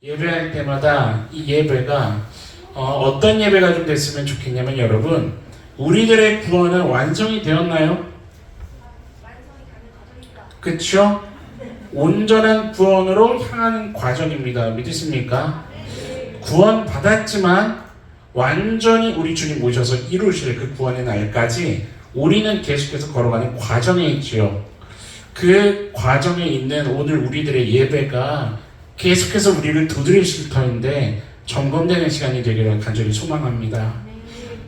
예배할 때마다 이 예배가 어떤 예배가 좀 됐으면 좋겠냐면 여러분, 우리들의 구원은 완성이 되었나요? 그쵸? 온전한 구원으로 향하는 과정입니다. 믿으십니까? 구원 받았지만 완전히 우리 주님 모셔서 이루실 그 구원의 날까지 우리는 계속해서 걸어가는 과정에 있지요. 그 과정에 있는 오늘 우리들의 예배가 계속해서 우리를 두드리실 터인데 점검되는 시간이 되기를 간절히 소망합니다.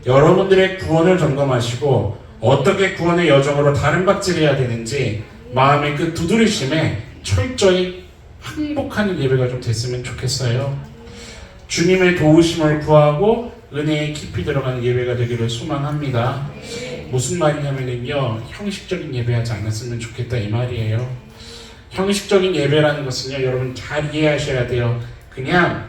여러분들의 구원을 점검하시고 어떻게 구원의 여정으로 다른 박질해야 되는지 마음의 그 두드리심에 철저히 항복하는 예배가 좀 됐으면 좋겠어요. 주님의 도우심을 구하고 은혜에 깊이 들어가는 예배가 되기를 소망합니다. 무슨 말이냐면요, 형식적인 예배하지 않았으면 좋겠다 이 말이에요. 형식적인 예배라는 것은요, 여러분 잘 이해하셔야 돼요. 그냥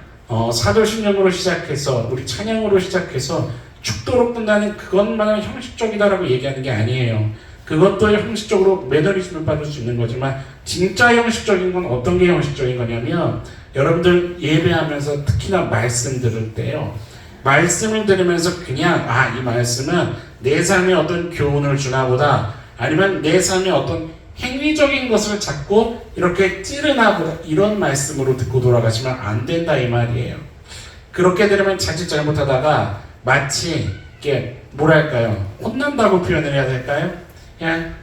사도신경으로 시작해서 우리 찬양으로 시작해서 축도로 끝나는 그것만은 형식적이다라고 얘기하는 게 아니에요. 그것도 형식적으로 매너리즘을 받을 수 있는 거지만 진짜 형식적인 건 어떤 게 형식적인 거냐면 여러분들 예배하면서 특히나 말씀 들을 때요, 말씀을 들으면서 그냥 이 말씀은 내 삶에 어떤 교훈을 주나 보다, 아니면 내 삶에 어떤 행위적인 것을 자꾸 이렇게 찌르나 보다, 이런 말씀으로 듣고 돌아가시면 안 된다 이 말이에요. 그렇게 들으면 자칫 잘못하다가 마치 이게 뭐랄까요, 혼난다고 표현을 해야 될까요? 그냥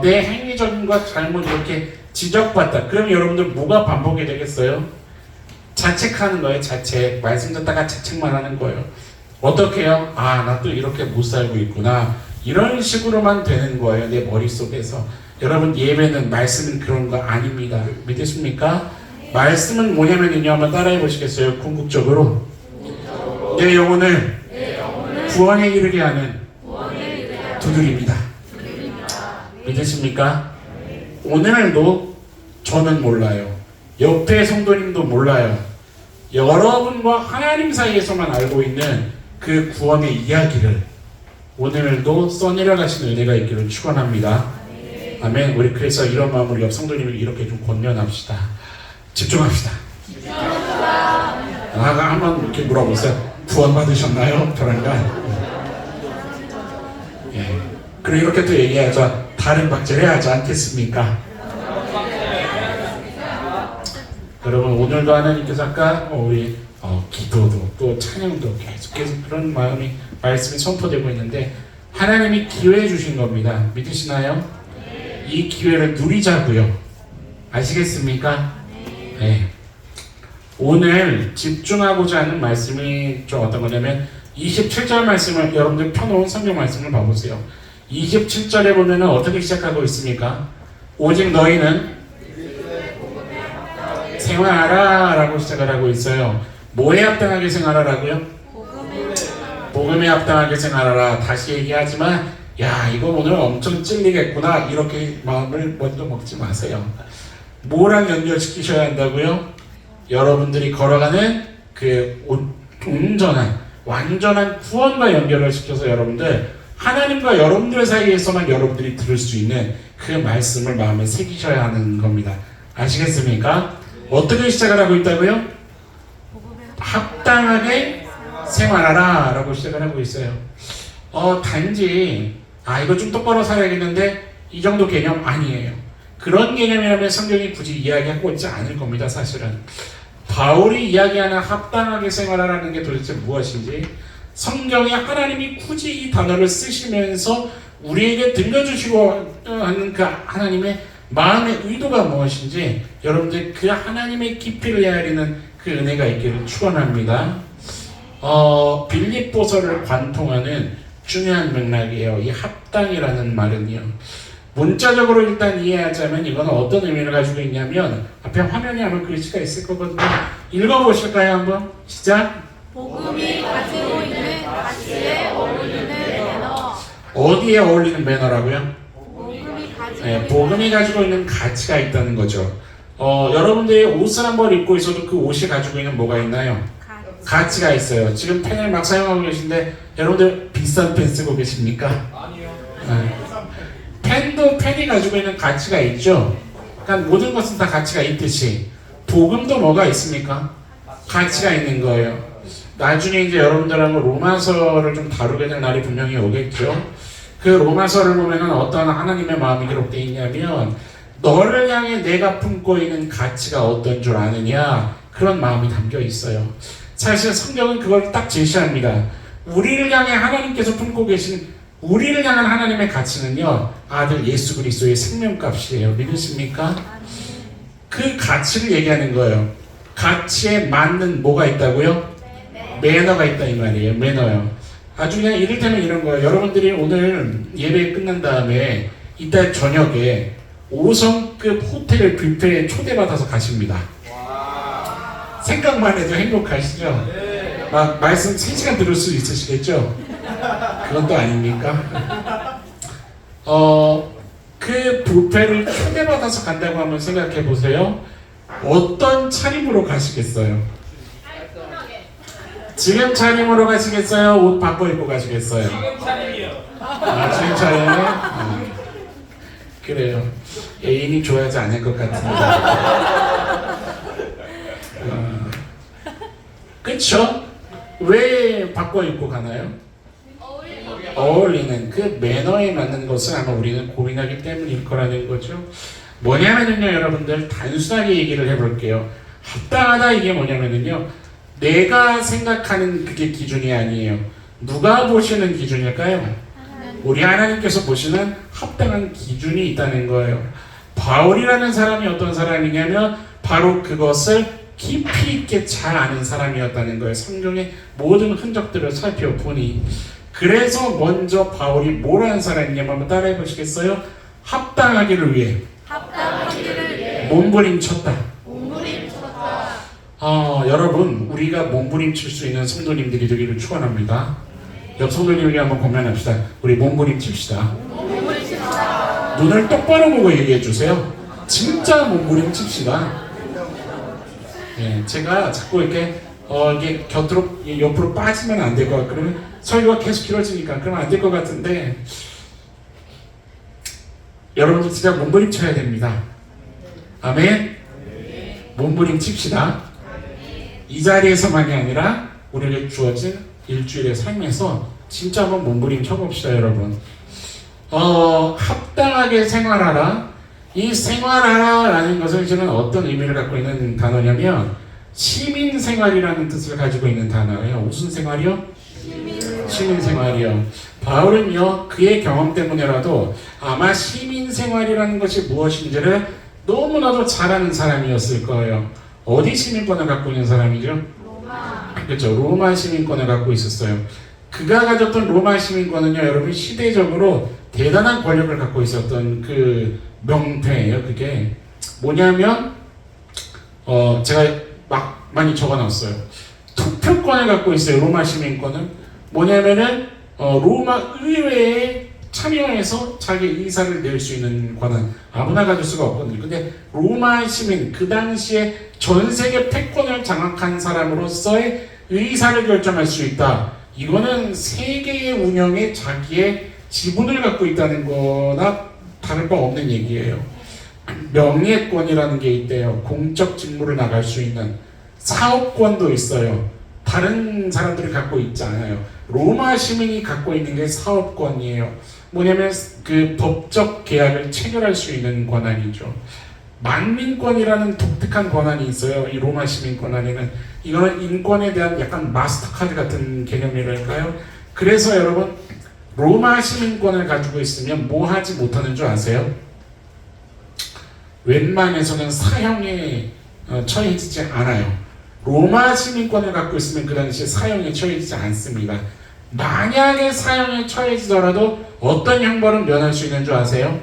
내 행위적인 것 잘못 이렇게 지적받다. 그럼 여러분들 뭐가 반복이 되겠어요? 자책하는 거예요. 자책. 말씀 듣다가 자책만 하는 거예요. 어떻게 해요? 나 또 이렇게 못 살고 있구나. 이런 식으로만 되는 거예요. 내 머릿속에서. 여러분, 예배는, 말씀은 그런 거 아닙니다. 믿으십니까? 말씀은 뭐냐면요, 한번 따라해 보시겠어요? 궁극적으로 내 영혼을 구원에 이르게 하는 두들입니다. 믿으십니까? 오늘도 저는 몰라요. 옆에 성도님도 몰라요. 여러분과 하나님 사이에서만 알고 있는 그 구원의 이야기를 오늘도 써내려가시는 은혜가 있기를 축원합니다. 아멘. 우리 그래서 이런 마음으로 옆 성도님을 이렇게 좀 권면합시다. 집중합시다. 한번 이렇게 물어보세요. 구원 받으셨나요? 저랑가? 예. 그리고 이렇게 또 얘기하자. 다른 박제를 해야지 않겠습니까? 여러분, 오늘도 하나님께서 아까 우리 기도도 또 찬양도 계속해서 그런 마음이 말씀이 선포되고 있는데 하나님이 기회 주신 겁니다. 믿으시나요? 이 기회를 누리자고요. 아시겠습니까? 네. 오늘 집중하고자 하는 말씀이 좀 어떤 거냐면 27절 말씀을 여러분들 펴놓은 성경 말씀을 봐보세요. 27절에 보면은 어떻게 시작하고 있습니까? 오직 너희는 생활하라 라고 시작을 하고 있어요. 뭐에 합당하게 생활하라고요? 복음에 합당하게 생활하라. 다시 얘기하지만 이거 오늘 엄청 찔리겠구나 이렇게 마음을 먼저 먹지 마세요. 뭐랑 연결시키셔야 한다고요? 여러분들이 걸어가는 그 온전한 완전한 구원과 연결을 시켜서 여러분들 하나님과 여러분들 사이에서만 여러분들이 들을 수 있는 그 말씀을 마음에 새기셔야 하는 겁니다. 아시겠습니까? 어떻게 시작을 하고 있다고요? 합당하게 생활하라 라고 시작을 하고 있어요. 단지 이거 좀 똑바로 살아야겠는데 이 정도 개념 아니에요. 그런 개념이라면 성경이 굳이 이야기하고 있지 않을 겁니다. 사실은 바울이 이야기하는 합당하게 생활하라는 게 도대체 무엇인지, 성경에 하나님이 굳이 이 단어를 쓰시면서 우리에게 들려주시고 하는 그 하나님의 마음의 의도가 무엇인지 여러분들 그 하나님의 깊이를 헤아리는 그 은혜가 있기를 축원합니다. 빌립보서를 관통하는 중요한 맥락이에요. 이 합당이라는 말은요, 문자적으로 일단 이해하자면 이건 어떤 의미를 가지고 있냐면 앞에 화면에 아마 글씨가 있을 거거든요. 읽어보실까요? 한번 시작. 복음이 가지고 있는 가치에 어울리는 매너. 어디에 어울리는 매너라고요? 복음이 복음이 가지고 있는 가치가 있다는 거죠. 여러분들이 옷을 한 벌 입고 있어도 그 옷이 가지고 있는 뭐가 있나요? 가치가 있어요. 지금 펜을 막 사용하고 계신데 여러분들 비싼 펜 쓰고 계십니까? 아니요. 펜도 펜이 가지고 있는 가치가 있죠. 그러니까 모든 것은 다 가치가 있듯이 복음도 뭐가 있습니까? 가치가 있는 거예요. 나중에 이제 여러분들하고 로마서를 좀 다루게 될 날이 분명히 오겠죠. 그 로마서를 보면은 어떤 하나님의 마음이 기록되어 있냐면 너를 향해 내가 품고 있는 가치가 어떤 줄 아느냐, 그런 마음이 담겨 있어요. 사실 성경은 그걸 딱 제시합니다. 우리를 향해 하나님께서 품고 계신 우리를 향한 하나님의 가치는요, 아들 예수 그리스도의 생명값이에요. 믿으십니까? 그 가치를 얘기하는 거예요. 가치에 맞는 뭐가 있다고요? 매너가 있다 이 말이에요. 매너요. 아주 그냥 이를테면 이런 거예요. 여러분들이 오늘 예배 끝난 다음에 이따 저녁에 5성급 호텔 뷔페에 초대받아서 가십니다. 생각만 해도 행복하시죠? 막 말씀 3시간 들을 수 있으시겠죠? 그건 또 아닙니까? 그 뷔페를 초대받아서 간다고 한번 생각해 보세요. 어떤 차림으로 가시겠어요? 지금 차림으로 가시겠어요? 옷 바꿔 입고 가시겠어요? 지금 차림이요. 지금 차림에? 그래요. 애인이 좋아하지 않을 것 같은데. 그쵸? 왜 바꿔 입고 가나요? 어울리는 그 매너에 맞는 것을 아마 우리는 고민하기 때문일 거라는 거죠. 뭐냐면요, 여러분들 단순하게 얘기를 해볼게요. 합당하다 이게 뭐냐면요, 내가 생각하는 그게 기준이 아니에요. 누가 보시는 기준일까요? 우리 하나님께서 보시는 합당한 기준이 있다는 거예요. 바울이라는 사람이 어떤 사람이냐면 바로 그것을 깊이 있게 잘 아는 사람이었다는 거예요. 성경의 모든 흔적들을 살펴보니. 그래서 먼저 바울이 뭘 한 사람이냐면 한번 따라해 보시겠어요? 합당하기를 위해 몸부림쳤다. 여러분, 우리가 몸부림칠 수 있는 성도님들이 되기를 축원합니다. 옆 성도님에게 한번 고면합시다. 우리 몸부림칩시다. 눈을 똑바로 보고 얘기해 주세요. 진짜 몸부림칩시다. 예, 제가 자꾸 이렇게 이게 곁으로 옆으로 빠지면 안 될 것 같고, 그러면 설교가 계속 길어지니까 그러면 안 될 것 같은데, 여러분들 진짜 몸부림쳐야 됩니다. 아멘. 몸부림칩시다. 이 자리에서만이 아니라 우리에게 주어진 일주일의 삶에서 진짜 한번 몸부림쳐봅시다, 여러분. 합당하게 생활하라. 이 생활하라라는 것은 저는 어떤 의미를 갖고 있는 단어냐면 시민생활이라는 뜻을 가지고 있는 단어예요. 무슨 생활이요? 시민생활이요. 바울은요, 그의 경험 때문에라도 아마 시민생활이라는 것이 무엇인지를 너무나도 잘 아는 사람이었을 거예요. 어디 시민권을 갖고 있는 사람이죠? 그렇죠. 로마 시민권을 갖고 있었어요. 그가 가졌던 로마 시민권은요, 여러분 시대적으로 대단한 권력을 갖고 있었던 그 명패예요. 그게 뭐냐면 제가 막 많이 적어놨어요. 투표권을 갖고 있어요. 로마 시민권은 뭐냐면은 로마 의회에 참여해서 자기 의사를 낼 수 있는 권한, 아무나 가질 수가 없거든요. 근데 로마 시민, 그 당시에 전 세계 패권을 장악한 사람으로서의 의사를 결정할 수 있다. 이거는 세계의 운영에 자기의 지분을 갖고 있다는 거나 다를 바 없는 얘기예요. 명예권이라는 게 있대요. 공적 직무를 나갈 수 있는. 사업권도 있어요. 다른 사람들이 갖고 있지 않아요. 로마 시민이 갖고 있는 게 사업권이에요. 뭐냐면 그 법적 계약을 체결할 수 있는 권한이죠. 만민권이라는 독특한 권한이 있어요. 이 로마 시민권 안에는. 이거는 인권에 대한 약간 마스터카드 같은 개념이랄까요? 그래서 여러분, 로마 시민권을 가지고 있으면 뭐 하지 못하는 줄 아세요? 웬만해서는 사형에 처해지지 않아요. 로마 시민권을 갖고 있으면 그 당시에 사형에 처해지지 않습니다. 만약에 사형에 처해지더라도 어떤 형벌은 면할 수 있는 줄 아세요?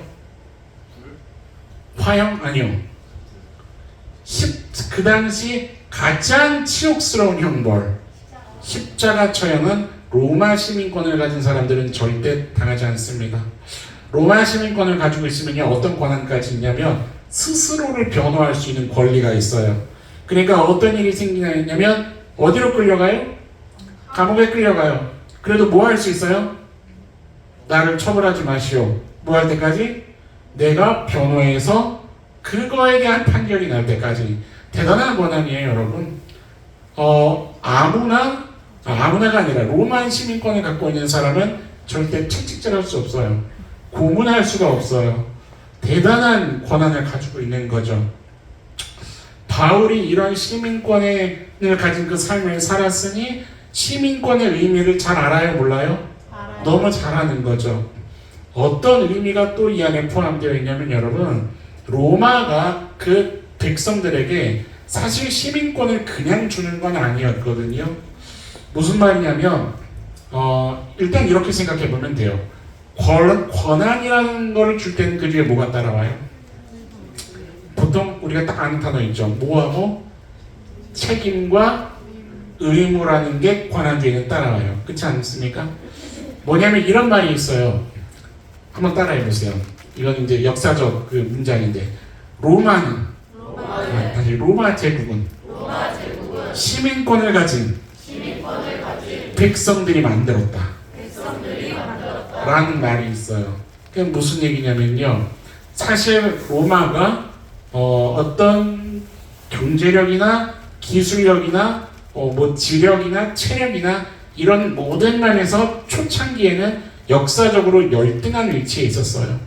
화형? 아니요. 그 당시 가장 치욕스러운 형벌, 십자가 처형은 로마 시민권을 가진 사람들은 절대 당하지 않습니다. 로마 시민권을 가지고 있으면요, 어떤 권한까지 있냐면 스스로를 변호할 수 있는 권리가 있어요. 그러니까 어떤 일이 생기냐면 어디로 끌려가요? 감옥에 끌려가요. 그래도 뭐 할 수 있어요? 나를 처벌하지 마시오. 뭐 할 때까지? 내가 변호해서 그거에 대한 판결이 날 때까지. 대단한 권한이에요, 여러분. 아무나가 아니라 로마 시민권을 갖고 있는 사람은 절대 채찍질할 수 없어요. 고문할 수가 없어요. 대단한 권한을 가지고 있는 거죠. 바울이 이런 시민권을 가진 그 삶을 살았으니 시민권의 의미를 잘 알아요, 몰라요? 알아요. 너무 잘 아는 거죠. 어떤 의미가 또 이 안에 포함되어 있냐면 여러분, 로마가 그 백성들에게 사실 시민권을 그냥 주는 건 아니었거든요. 무슨 말이냐면 일단 이렇게 생각해 보면 돼요. 권한이라는 거를 줄 때는 그 뒤에 뭐가 따라와요? 보통 우리가 딱 아는 단어 있죠. 뭐하고? 책임과 의무라는 게 권한 뒤에는 따라와요. 그렇지 않습니까? 뭐냐면 이런 말이 있어요. 한번 따라해 보세요. 이건 이제 역사적 그 문장인데, 로마 제국은 시민권을 가진 백성들이 만들었다. 라는 말이 있어요. 그게 무슨 얘기냐면요. 사실 로마가 어떤 경제력이나 기술력이나 뭐 지력이나 체력이나 이런 모든 면에서 초창기에는 역사적으로 열등한 위치에 있었어요.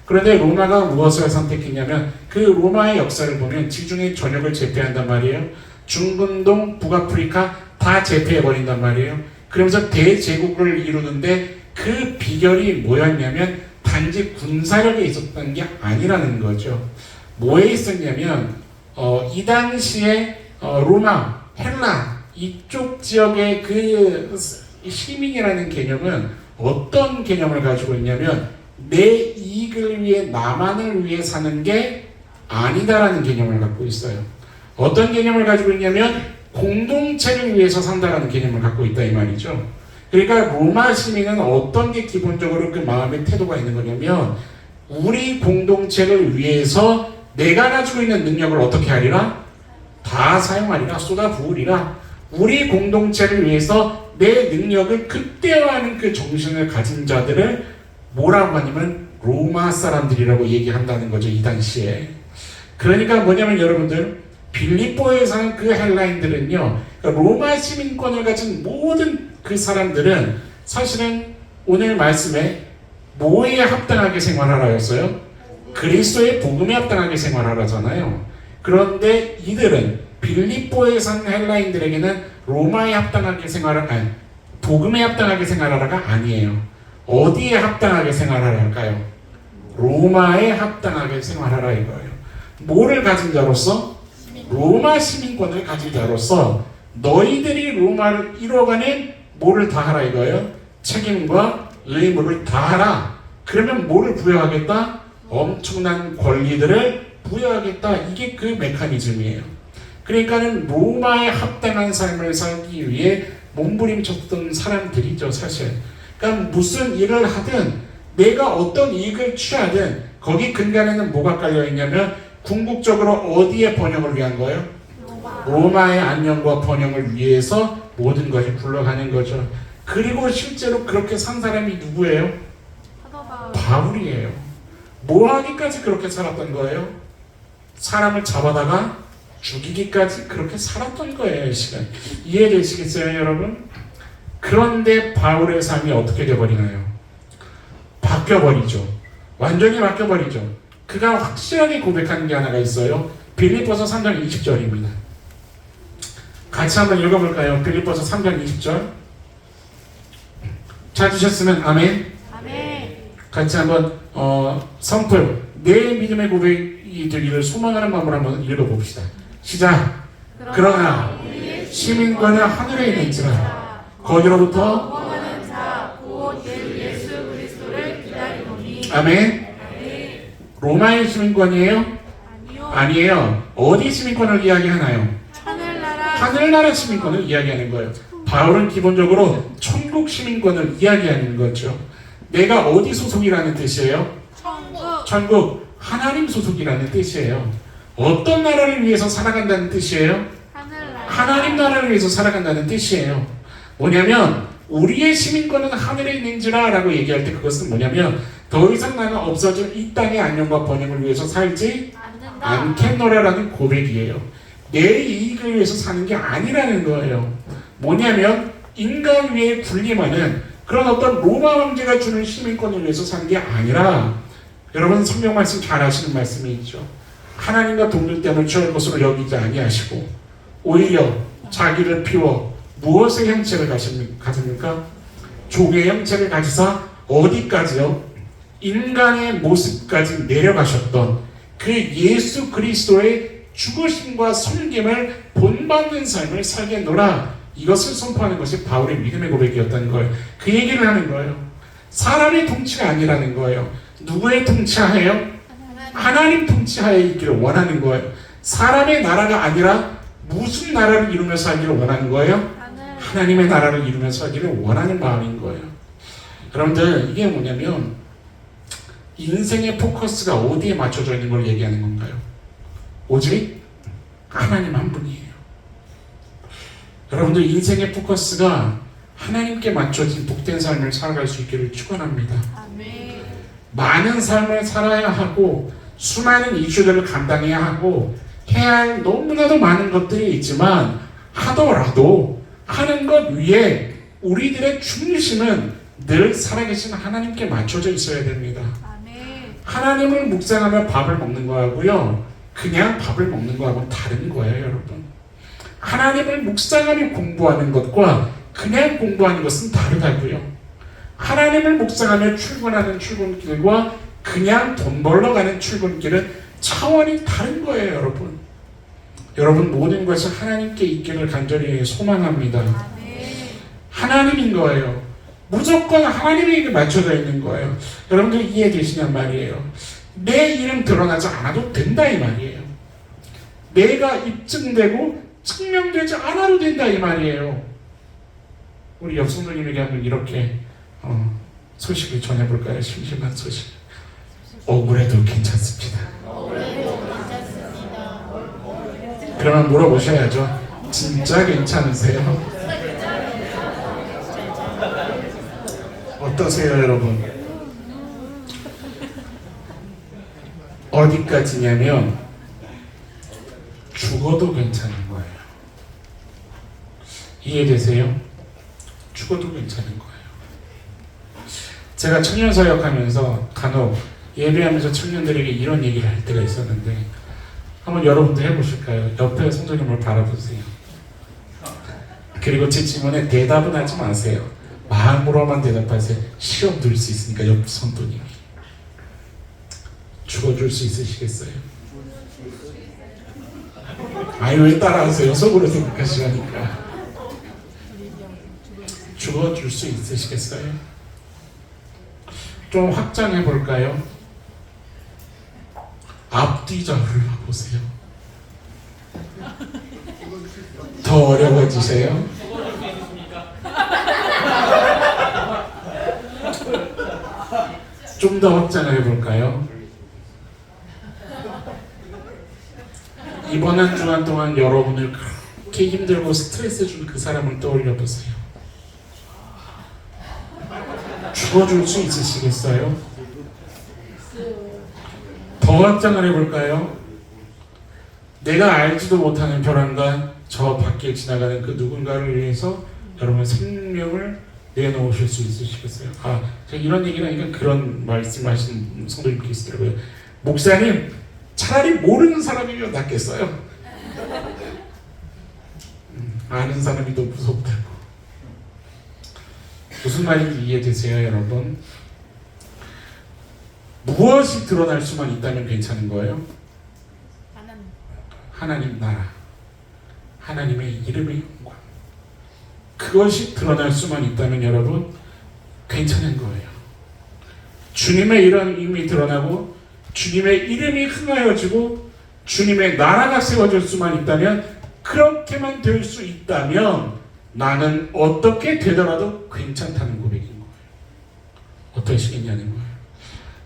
그런데 로마가 무엇을 선택했냐면 그 로마의 역사를 보면 지중해 전역을 제패한단 말이에요. 중근동, 북아프리카 다 제패해버린단 말이에요. 그러면서 대제국을 이루는데 그 비결이 뭐였냐면 단지 군사력에 있었던 게 아니라는 거죠. 뭐에 있었냐면 이 당시에 로마, 헬라 이쪽 지역의 그 시민이라는 개념은 어떤 개념을 가지고 있냐면 내 이익을 위해 나만을 위해 사는 게 아니다라는 개념을 갖고 있어요. 어떤 개념을 가지고 있냐면 공동체를 위해서 산다라는 개념을 갖고 있다 이 말이죠. 그러니까 로마 시민은 어떤 게 기본적으로 그 마음의 태도가 있는 거냐면 우리 공동체를 위해서 내가 가지고 있는 능력을 어떻게 하리라? 다 사용하리라, 쏟아부으리라. 우리 공동체를 위해서 내 능력을 극대화하는 그 정신을 가진 자들을 뭐라고 하냐면 로마 사람들이라고 얘기한다는 거죠, 이 당시에. 그러니까 뭐냐면 여러분들, 빌립보에 사는 그 헬라인들은요, 그러니까 로마 시민권을 가진 모든 그 사람들은 사실은 오늘 말씀에 뭐에 합당하게 생활하라였어요? 그리스도의 복음에 합당하게 생활하라잖아요. 그런데 이들은 빌립보에 사는 헬라인들에게는 로마에 합당하게 복음에 합당하게 생활하라가 아니에요. 어디에 합당하게 생활하랄까요? 로마에 합당하게 생활하라 이거예요. 뭐를 가진 자로서? 로마 시민권을 가진 자로서 너희들이 로마를 이뤄가는 뭐를 다 하라 이거예요? 책임과 의무를 다 하라. 그러면 뭐를 부여하겠다? 엄청난 권리들을 부여하겠다. 이게 그 메커니즘이에요. 그러니까는 로마에 합당한 삶을 살기 위해 몸부림쳤던 사람들이죠, 사실. 그러니까 무슨 일을 하든 내가 어떤 이익을 취하든 거기 근간에는 뭐가 깔려있냐면 궁극적으로 어디에 번영을 위한 거예요? 로마의 안녕과 번영을 위해서 모든 것이 굴러가는 거죠. 그리고 실제로 그렇게 산 사람이 누구예요? 바울이에요. 뭐 하기까지 그렇게 살았던 거예요? 사람을 잡아다가 죽이기까지 그렇게 살았던 거예요. 시간 이해되시겠어요, 여러분? 그런데 바울의 삶이 어떻게 되어버리나요? 바뀌어버리죠. 완전히 바뀌어버리죠. 그가 확실하게 고백하는 게 하나가 있어요. 빌립보서 3장 20절입니다. 같이 한번 읽어볼까요? 빌립보서 3장 20절. 찾으셨으면 아멘. 아멘. 같이 한번 선포. 내 믿음의 고백이 되기를 소망하는 마음으로 한번 읽어봅시다. 시작. 그러나 시민권은 하늘에 있는지라 거기로부터 원하는 자 곧 예수 그리스도를 기다리노니. 아멘. 로마의 시민권이에요? 아니에요. 어디 시민권을 이야기하나요? 하늘나라 시민권을 이야기하는 거예요. 바울은 기본적으로 천국 시민권을 이야기하는 거죠. 내가 어디 소속이라는 뜻이에요? 천국. 하나님 소속이라는 뜻이에요. 어떤 나라를 위해서 살아간다는 뜻이에요? 하나님 나라를 위해서 살아간다는 뜻이에요. 뭐냐면 우리의 시민권은 하늘에 있는지라 라고 얘기할 때 그것은 뭐냐면 더 이상 나는 없어질 이 땅의 안녕과 번영을 위해서 살지 않겠노라라는 고백이에요. 내 이익을 위해서 사는 게 아니라는 거예요. 뭐냐면 인간 위에 군림하는 그런 어떤 로마 황제가 주는 시민권을 위해서 사는 게 아니라, 여러분 성경 말씀 잘 아시는 말씀이 있죠. 하나님과 동일됨을 취할 것으로 여기지 아니하시고 오히려 자기를 피워 무엇의 형체를 가집니까? 종의 형체를 가지사 어디까지요? 인간의 모습까지 내려가셨던 그 예수 그리스도의 죽으심과 섬김을 본받는 삶을 살겠노라. 이것을 선포하는 것이 바울의 믿음의 고백이었다는 거예요. 그 얘기를 하는 거예요. 사람의 통치가 아니라는 거예요. 누구의 통치하에요? 하나님 통치하에 있기를 원하는 거예요. 사람의 나라가 아니라 무슨 나라를 이루며 살기를 원하는 거예요? 하나님의 나라를 이루며 살기를 원하는 마음인 거예요. 여러분들, 이게 뭐냐면 인생의 포커스가 어디에 맞춰져 있는 걸 얘기하는 건가요? 오직 하나님 한 분이에요. 여러분들, 인생의 포커스가 하나님께 맞춰진 복된 삶을 살아갈 수 있기를 축원합니다. 많은 삶을 살아야 하고 수많은 이슈들을 감당해야 하고 해야 할 너무나도 많은 것들이 있지만, 하더라도 하는 것 위에 우리들의 중심은 늘 살아계신 하나님께 맞춰져 있어야 됩니다. 하나님을 묵상하며 밥을 먹는 거하고요, 그냥 밥을 먹는 거하고는 다른 거예요, 여러분. 하나님을 묵상하며 공부하는 것과 그냥 공부하는 것은 다르다고요. 하나님을 묵상하며 출근하는 출근길과 그냥 돈 벌러 가는 출근길은 차원이 다른 거예요, 여러분. 여러분, 모든 것이 하나님께 있기를 간절히 소망합니다. 하나님인 거예요. 무조건 하나님에게 맞춰져 있는 거예요. 여러분들 이해되시냔 말이에요. 내 이름 드러나지 않아도 된다 이 말이에요. 내가 입증되고 증명되지 않아도 된다 이 말이에요. 우리 옆선생님에게 한번 이렇게 소식을 전해볼까요? 심심한 소식. 억울해도 괜찮습니다. 그러면 물어보셔야죠. 진짜 괜찮으세요? 어떠세요, 여러분? 어디까지냐면 죽어도 괜찮은 거예요. 이해되세요? 죽어도 괜찮은 거예요. 제가 청년사역 하면서 간혹 예배하면서 청년들에게 이런 얘기를 할 때가 있었는데, 한번 여러분도 해보실까요? 옆에 성도님을 바라보세요. 그리고 제 질문에 대답은 하지 마세요. 마음으로만 대답하세요. 시험 들 수 있으니까 옆 성도님이. 죽어줄 수 있으시겠어요? 아유, 왜 따라하세요? 속으로 생각하시라니까. 죽어줄 수 있으시겠어요? 좀 확장해 볼까요? 앞뒤자 흘러보세요. 더 어려워지세요? 좀 더 확장을 해볼까요? 이번 한 주간 동안 여러분을 그렇게 힘들고 스트레스 준 그 사람을 떠올려 보세요. 죽어줄 수 있으시겠어요? 더 확장을 해볼까요? 내가 알지도 못하는 벼랑간 저 밖에 지나가는 그 누군가를 위해서 여러분 생명을 내놓으실 수 있으시겠어요? 제가 이런 얘기를 하니까 그런 말씀하신 성도님 계시더라고요. 목사님, 차라리 모르는 사람이면 낫겠어요. 아는 사람이 더 무섭다고. 무슨 말인지 이해되세요, 여러분? 무엇이 드러날 수만 있다면 괜찮은 거예요? 하나님 나라, 하나님의 이름의 영광, 그것이 드러날 수만 있다면 여러분 괜찮은 거예요. 주님의 이름이 드러나고 주님의 이름이 흥하여지고 주님의 나라가 세워질 수만 있다면, 그렇게만 될 수 있다면 나는 어떻게 되더라도 괜찮다는 고백인 거예요. 어떠시겠냐는 거예요.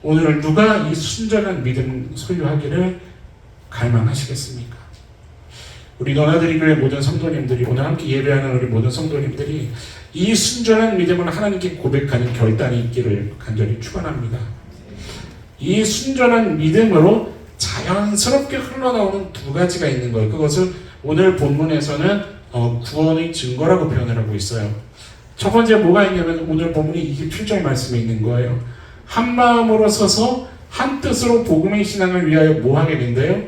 오늘 누가 이 순전한 믿음 소유하기를 갈망하시겠습니까? 우리 너나드리교회 모든 성도님들이, 오늘 함께 예배하는 우리 모든 성도님들이 이 순전한 믿음을 하나님께 고백하는 결단이 있기를 간절히 축원합니다. 이 순전한 믿음으로 자연스럽게 흘러나오는 두 가지가 있는 거예요. 그것을 오늘 본문에서는 구원의 증거라고 표현을 하고 있어요. 첫 번째 뭐가 있냐면 오늘 본문이 27절 말씀에 있는 거예요. 한 마음으로 서서 한 뜻으로 복음의 신앙을 위하여 뭐 하게 된대요?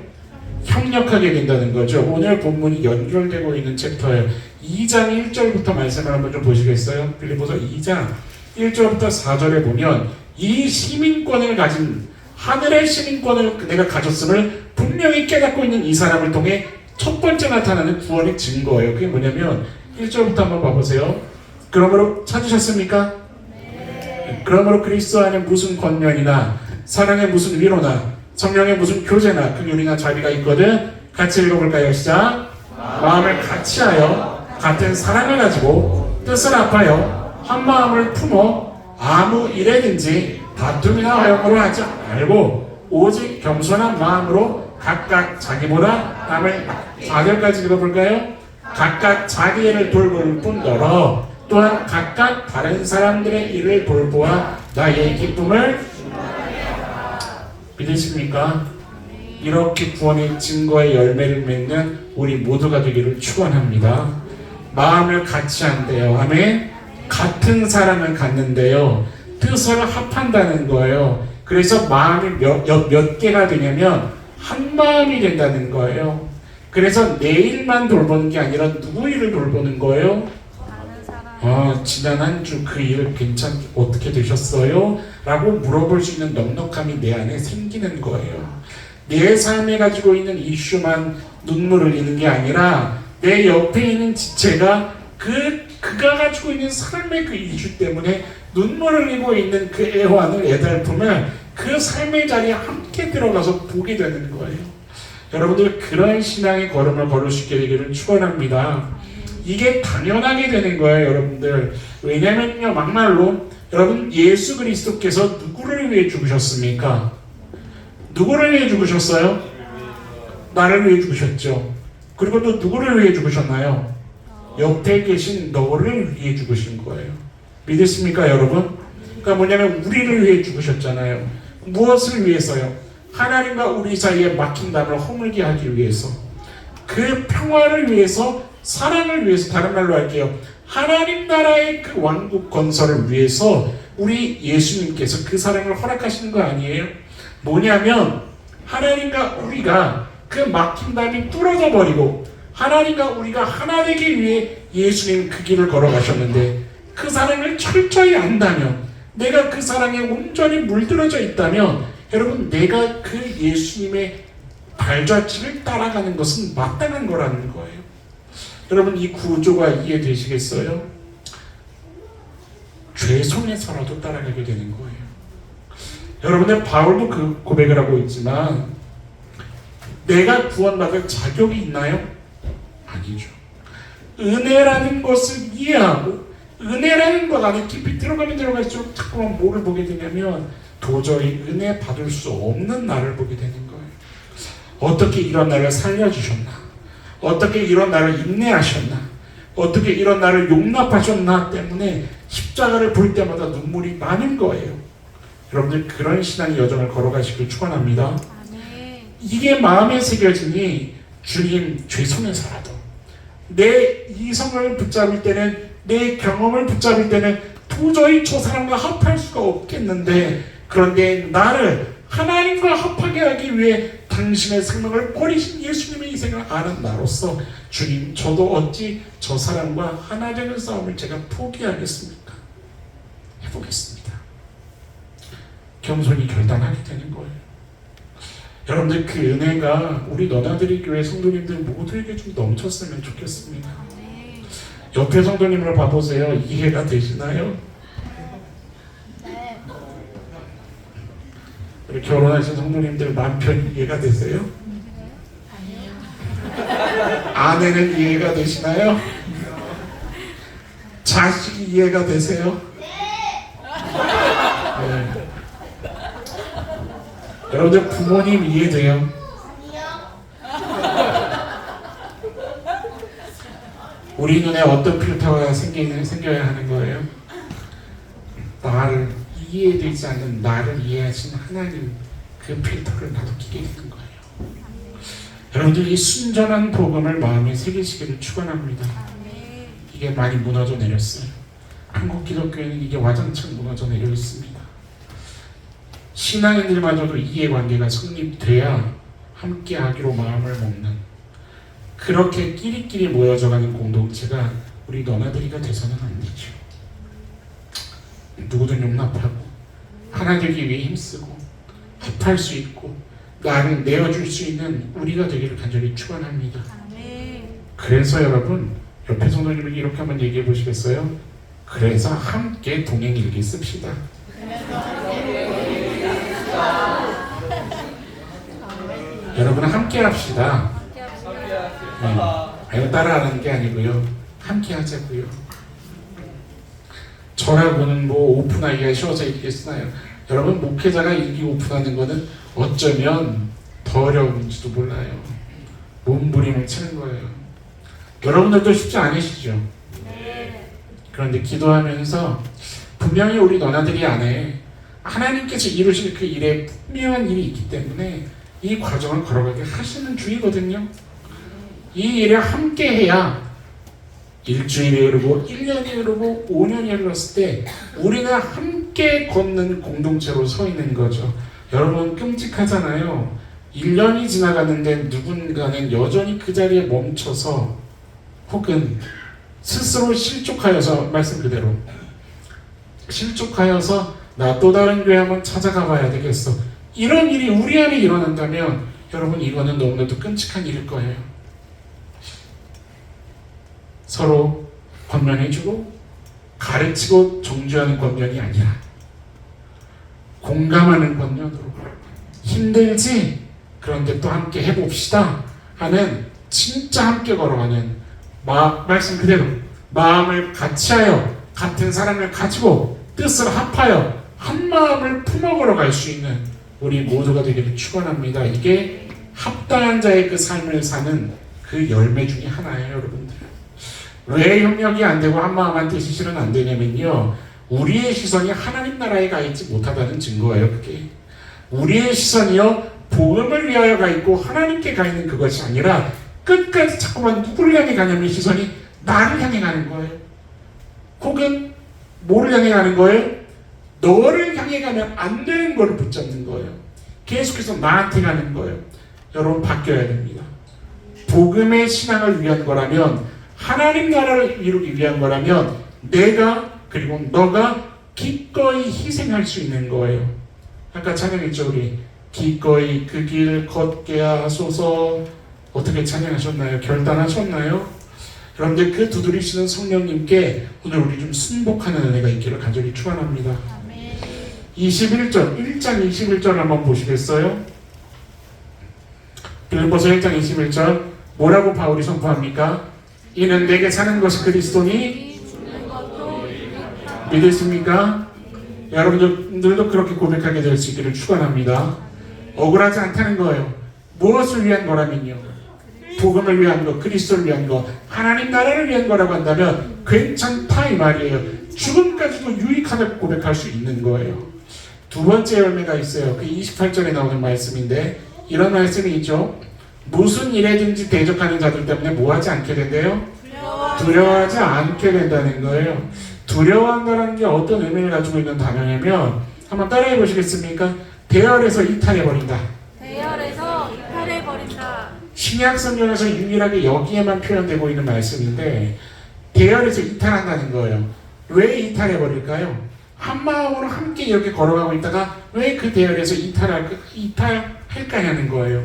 협력하게 된다는 거죠. 오늘 본문이 연결되고 있는 챕터예요. 2장 1절부터 말씀을 한번 좀 보시겠어요? 빌립보서 2장 1절부터 4절에 보면 이 시민권을 가진 하늘의 시민권을 내가 가졌음을 분명히 깨닫고 있는 이 사람을 통해 첫 번째 나타나는 구원의 증거예요. 그게 뭐냐면 1절부터 한번 봐보세요. 그러므로 찾으셨습니까? 네. 그러므로 그리스도 안에 무슨 권면이나 사랑의 무슨 위로나 성령의 무슨 교제나 긍휼이나 자비가 있거든. 같이 읽어볼까요? 시작. 마음을 같이하여 같은 사랑을 가지고 뜻을 합하여 한 마음을 품어 아무 일에든지 다툼이나 화용으로 하지 말고 오직 겸손한 마음으로 각각 자기보다 남을 4절까지 읽어볼까요? 각각 자기 일을 돌볼 뿐더러 또한 각각 다른 사람들의 일을 돌보아 나의 기쁨을 믿으십니까? 이렇게 구원의 증거의 열매를 맺는 우리 모두가 되기를 축원합니다. 마음을 같이 한대요. 아멘. 같은 사랑을 갖는데요. 뜻을 합한다는 거예요. 그래서 마음이 몇 개가 되냐면 한 마음이 된다는 거예요. 그래서 내 일만 돌보는 게 아니라 누구 일을 돌보는 거예요? 지난 한 주 그 일 어떻게 되셨어요? 라고 물어볼 수 있는 넉넉함이 내 안에 생기는 거예요. 내 삶에 가지고 있는 이슈만 눈물을 흘리는 게 아니라 내 옆에 있는 지체가 그가 가지고 있는 삶의 그 이슈 때문에 눈물을 흘리고 있는 그 애환을 애달픔을 그 삶의 자리에 함께 들어가서 보게 되는 거예요. 여러분들 그런 신앙의 걸음을 걸을 수 있게 되기를 축원합니다. 이게 당연하게 되는 거예요, 여러분들. 왜냐면요, 막말로 여러분 예수 그리스도께서 누구를 위해 죽으셨습니까? 누구를 위해 죽으셨어요? 나를 위해 죽으셨죠. 그리고 또 누구를 위해 죽으셨나요? 옆에 계신 너를 위해 죽으신 거예요. 믿으십니까, 여러분? 그러니까 뭐냐면 우리를 위해 죽으셨잖아요. 무엇을 위해서요? 하나님과 우리 사이에 막힌 담을 허물게 하기 위해서, 그 평화를 위해서, 사랑을 위해서, 다른 말로 할게요. 하나님 나라의 그 왕국 건설을 위해서 우리 예수님께서 그 사랑을 허락하시는 거 아니에요? 뭐냐면 하나님과 우리가 그 막힌 담이 뚫어져 버리고 하나님과 우리가 하나 되기 위해 예수님 그 길을 걸어가셨는데 그 사랑을 철저히 안다면, 내가 그 사랑에 온전히 물들어져 있다면, 여러분 내가 그 예수님의 발자취를 따라가는 것은 마땅한 거라는 거예요. 여러분 이 구조가 이해되시겠어요? 죄 손에서라도 따라가게 되는 거예요. 여러분들 바울도 그 고백을 하고 있지만 내가 구원받을 자격이 있나요? 아니죠. 은혜라는 것을 이해하고 은혜라는 것 안에 깊이 들어가면 들어갈수록 자꾸만 뭐를 보게 되냐면 도저히 은혜 받을 수 없는 나를 보게 되는 거예요. 어떻게 이런 나를 살려주셨나? 어떻게 이런 나를 인내하셨나? 어떻게 이런 나를 용납하셨나 때문에 십자가를 볼 때마다 눈물이 많은 거예요. 여러분들 그런 신앙의 여정을 걸어가시길 축원합니다. 이게 마음에 새겨지니 주님 죄 손에서라도 내 이성을 붙잡을 때는, 내 경험을 붙잡을 때는 도저히 저 사람과 합할 수가 없겠는데, 그런데 나를 하나님과 합하게 하기 위해 당신의 생명을 버리신 예수님의 희생을 아는 나로서 주님, 저도 어찌 저 사람과 하나 되는 싸움을 제가 포기하겠습니까? 해보겠습니다. 겸손히 결단하게 되는 거예요. 여러분들 그 은혜가 우리 너나들이 교회 성도님들 모두에게 좀 넘쳤으면 좋겠습니다. 옆에 성도님을 봐보세요. 이해가 되시나요? 우리 결혼하신 성도님들 남편 이해가 되세요? 아내는 이해가 되시나요? 자식이 이해가 되세요? 네. 여러분들 부모님 이해돼요? 우리 눈에 어떤 필터가 생겨야 하는 거예요? 나를 이해되지 않는 나를 이해하신 하나님, 그 필터를 나도 끼게 되는 거예요. 여러분들 이 순전한 복음을 마음에 새기시기를 축원합니다. 이게 많이 무너져 내렸어요. 한국 기독교에는 이게 와장창 무너져 내려 있습니다. 신앙인들마저도 이해관계가 성립돼야 함께하기로 마음을 먹는, 그렇게 끼리끼리 모여져가는 공동체가 우리 너나들이가 돼서는 안 되죠. 누구든 용납하고 하나 되기 위해 힘쓰고 합할 수 있고 나를 내어줄 수 있는 우리가 되기를 간절히 축원합니다. 그래서 여러분, 옆에 성도님에게 이렇게 한번 얘기해 보시겠어요? 그래서 함께 동행일기 씁시다. 여러분 함께 합시다. 네. 따라하는 게 아니고요. 함께 하자고요. 저라고는 뭐 오픈하기가 쉬워서 이렇게 쓰나요? 여러분, 목회자가 일기 오픈하는 거는 어쩌면 더 어려운지도 몰라요. 몸부림을 치는 거예요. 여러분들도 쉽지 않으시죠? 그런데 기도하면서 분명히 우리 너나들이 안에 하나님께서 이루실 그 일에 분명한 일이 있기 때문에 이 과정을 걸어가게 하시는 주의거든요. 이 일에 함께 해야 일주일이 흐르고 1년이 흐르고 5년이 흘렀을 때 우리는 함께 걷는 공동체로 서 있는 거죠. 여러분, 끔찍하잖아요. 1년이 지나가는데 누군가는 여전히 그 자리에 멈춰서 혹은 스스로 실족하여서, 말씀 그대로 실족하여서 나 또 다른 교회 한번 찾아가 봐야 되겠어, 이런 일이 우리 안에 일어난다면 여러분, 이거는 너무나도 끔찍한 일일 거예요. 서로 권면해주고 가르치고 정죄하는 권면이 아니라 공감하는 권면으로, 힘들지? 그런데 또 함께 해봅시다 하는, 진짜 함께 걸어가는, 말씀 그대로 마음을 같이하여 같은 사랑을 가지고 뜻을 합하여 한 마음을 품어 걸어갈 수 있는 우리 모두가 되기를 축원합니다. 이게 합당한 자의 그 삶을 사는 그 열매 중에 하나예요, 여러분들. 왜 협력이 안 되고 한 마음 한 뜻이 실은 안 되냐면요, 우리의 시선이 하나님 나라에 가 있지 못하다는 증거예요. 그게 우리의 시선이요 복음을 위하여 가 있고 하나님께 가 있는 그것이 아니라 끝까지 자꾸만 누구를 향해 가냐면 시선이 나를 향해 가는 거예요. 혹은 뭐를 향해 가는 거예요? 너를 향해 가면 안 되는 거를 붙잡는 거예요. 계속해서 나한테 가는 거예요. 여러분, 바뀌어야 됩니다. 복음의 신앙을 위한 거라면, 하나님 나라를 이루기 위한 거라면 내가 그리고 너가 기꺼이 희생할 수 있는 거예요. 아까 찬양했죠, 우리 기꺼이 그 길 걷게 하소서. 어떻게 찬양하셨나요? 결단하셨나요? 그런데 그 두드리시는 성령님께 오늘 우리 좀 순복하는 은혜가 있기를 간절히 축원합니다. 21절, 1장 21절 한번 보시겠어요? 빌립보서 1장 21절 뭐라고 바울이 선포합니까? 이는 내게 사는 것이 그리스도니 믿으십니까? 여러분들도 그렇게 고백하게 될 수 있기를 축원합니다. 억울하지 않다는 거예요. 무엇을 위한 거라면요, 복음을 위한 거, 그리스도를 위한 거, 하나님 나라를 위한 거라고 한다면 괜찮다 이 말이에요. 죽음까지도 유익하다고 고백할 수 있는 거예요. 두 번째 열매가 있어요. 그 28절에 나오는 말씀인데 이런 말씀이 있죠. 무슨 일에든지 대적하는 자들 때문에 뭐하지 않게 된대요? 두려워하지 않게 된다는 거예요. 두려워한다는 게 어떤 의미를 가지고 있는 단어냐면, 한번 따라해 보시겠습니까? 대열에서 이탈해버린다. 대열에서 이탈해버린다. 신약 성경에서 유일하게 여기에만 표현되고 있는 말씀인데, 대열에서 이탈한다는 거예요. 왜 이탈해버릴까요? 한 마음으로 함께 이렇게 걸어가고 있다가 왜 그 대열에서 이탈할까냐는 거예요.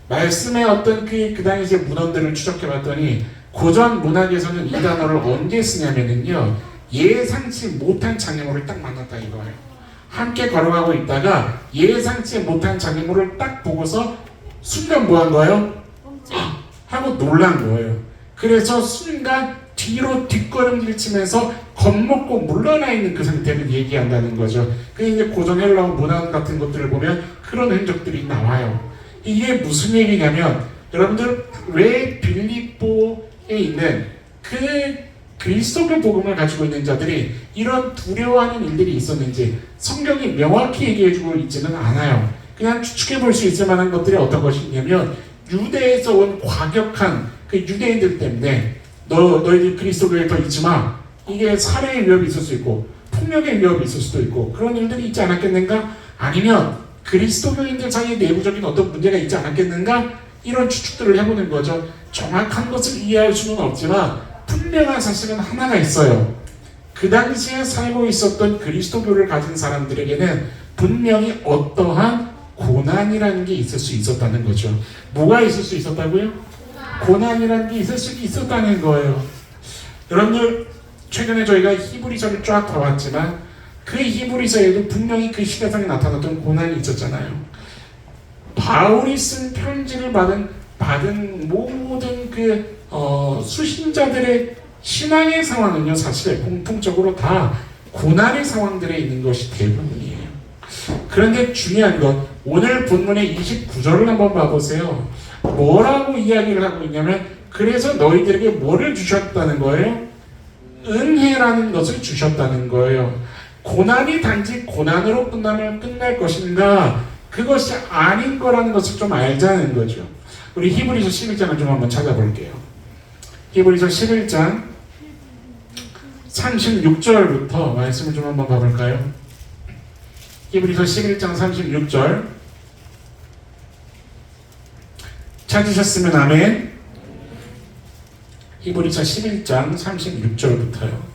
말씀의 어떤 그 당시의 문헌들을 추적해봤더니 고전 문학에서는 이 단어를 언제 쓰냐면요, 예상치 못한 장애물을 딱 만났다 이거예요. 함께 걸어가고 있다가 예상치 못한 장애물을 딱 보고서 순간 뭐 한 거예요? 하고 놀란 거예요. 그래서 순간 뒤로 뒷걸음질 치면서 겁먹고 물러나 있는 그 상태를 얘기한다는 거죠. 그 이제 고전 헬라어 문학 같은 것들을 보면 그런 흔적들이 나와요. 이게 무슨 얘기냐면, 여러분들 왜 빌립보에 있는 그 그리스도교 복음을 가지고 있는 자들이 이런 두려워하는 일들이 있었는지 성경이 명확히 얘기해주고 있지는 않아요. 그냥 추측해 볼 수 있을 만한 것들이 어떤 것이 있냐면, 유대에서 온 과격한 그 유대인들 때문에 너희들 그리스도교에 더 있지 마. 이게 살해의 위협이 있을 수 있고 폭력의 위협이 있을 수도 있고 그런 일들이 있지 않았겠는가? 아니면 그리스도교인들 사이에 내부적인 어떤 문제가 있지 않았겠는가? 이런 추측들을 해보는 거죠. 정확한 것을 이해할 수는 없지만 분명한 사실은 하나가 있어요. 그 당시에 살고 있었던 그리스도교를 가진 사람들에게는 분명히 어떠한 고난이라는 게 있을 수 있었다는 거죠. 뭐가 있을 수 있었다고요? 고난이라는 게 있을 수 있었다는 거예요. 여러분들 최근에 저희가 히브리서를 쫙 봐왔지만 그 히브리서에도 분명히 그 시대상에 나타났던 고난이 있었잖아요. 바울이 쓴 편지를 받은 모든 그 수신자들의 신앙의 상황은요, 사실 공통적으로 다 고난의 상황들에 있는 것이 대부분이에요. 그런데 중요한 건 오늘 본문의 29절을 한번 봐보세요. 뭐라고 이야기를 하고 있냐면 그래서 너희들에게 뭐를 주셨다는 거예요? 은혜라는 것을 주셨다는 거예요. 고난이 단지 고난으로 끝나면 끝날 것인가? 그것이 아닌 거라는 것을 좀 알자는 거죠. 우리 히브리서 11장을 좀 한번 찾아볼게요. 히브리서 11장 36절부터 말씀을 좀 한번 봐볼까요? 히브리서 11장 36절 찾으셨으면 아멘. 히브리서 11장 36절부터요.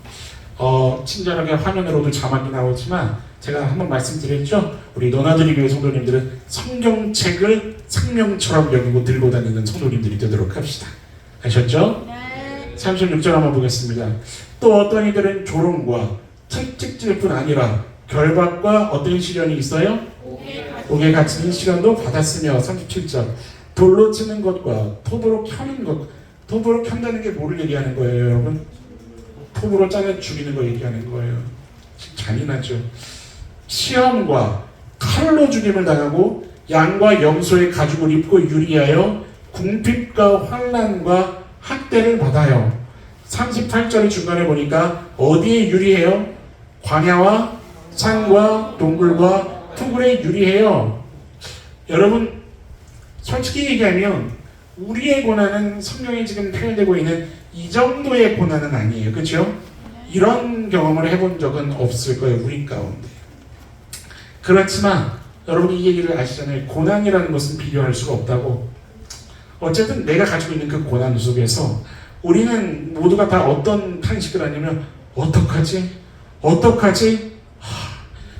친절하게 화면으로도 자막이 나오지만 제가 한번 말씀드렸죠. 우리 너나들이 교회 성도님들은 성경책을 생명처럼 여기고 들고 다니는 성도님들이 되도록 합시다. 아셨죠? 네. 36절 한번 보겠습니다. 또 어떤 이들은 조롱과 채찍질뿐 아니라 결박과 어떤 시련이 있어요? 옥에 갇히는 시련도 받았으며 37절 돌로 치는 것과 톱으로 켜는 것. 톱으로 켠다는 게 뭐를 얘기하는 거예요, 여러분? 톱으로 짜내 죽이는 거 얘기하는 거예요. 잔인하죠. 시험과 칼로 죽임을 당하고 양과 염소의 가죽을 입고 유리하여 궁핍과 환난과 학대를 받아요. 38절의 중간에 보니까 어디에 유리해요? 광야와 산과 동굴과 투굴에 유리해요. 여러분 솔직히 얘기하면 우리의 고난은 성경에 지금 표현되고 있는 이 정도의 고난은 아니에요. 그렇죠? 이런 경험을 해본 적은 없을 거예요. 우리 가운데. 그렇지만 여러분이 이 얘기를 아시잖아요. 고난이라는 것은 비교할 수가 없다고. 어쨌든 내가 가지고 있는 그 고난 속에서 우리는 모두가 다 어떤 탄식을 하냐면 어떡하지?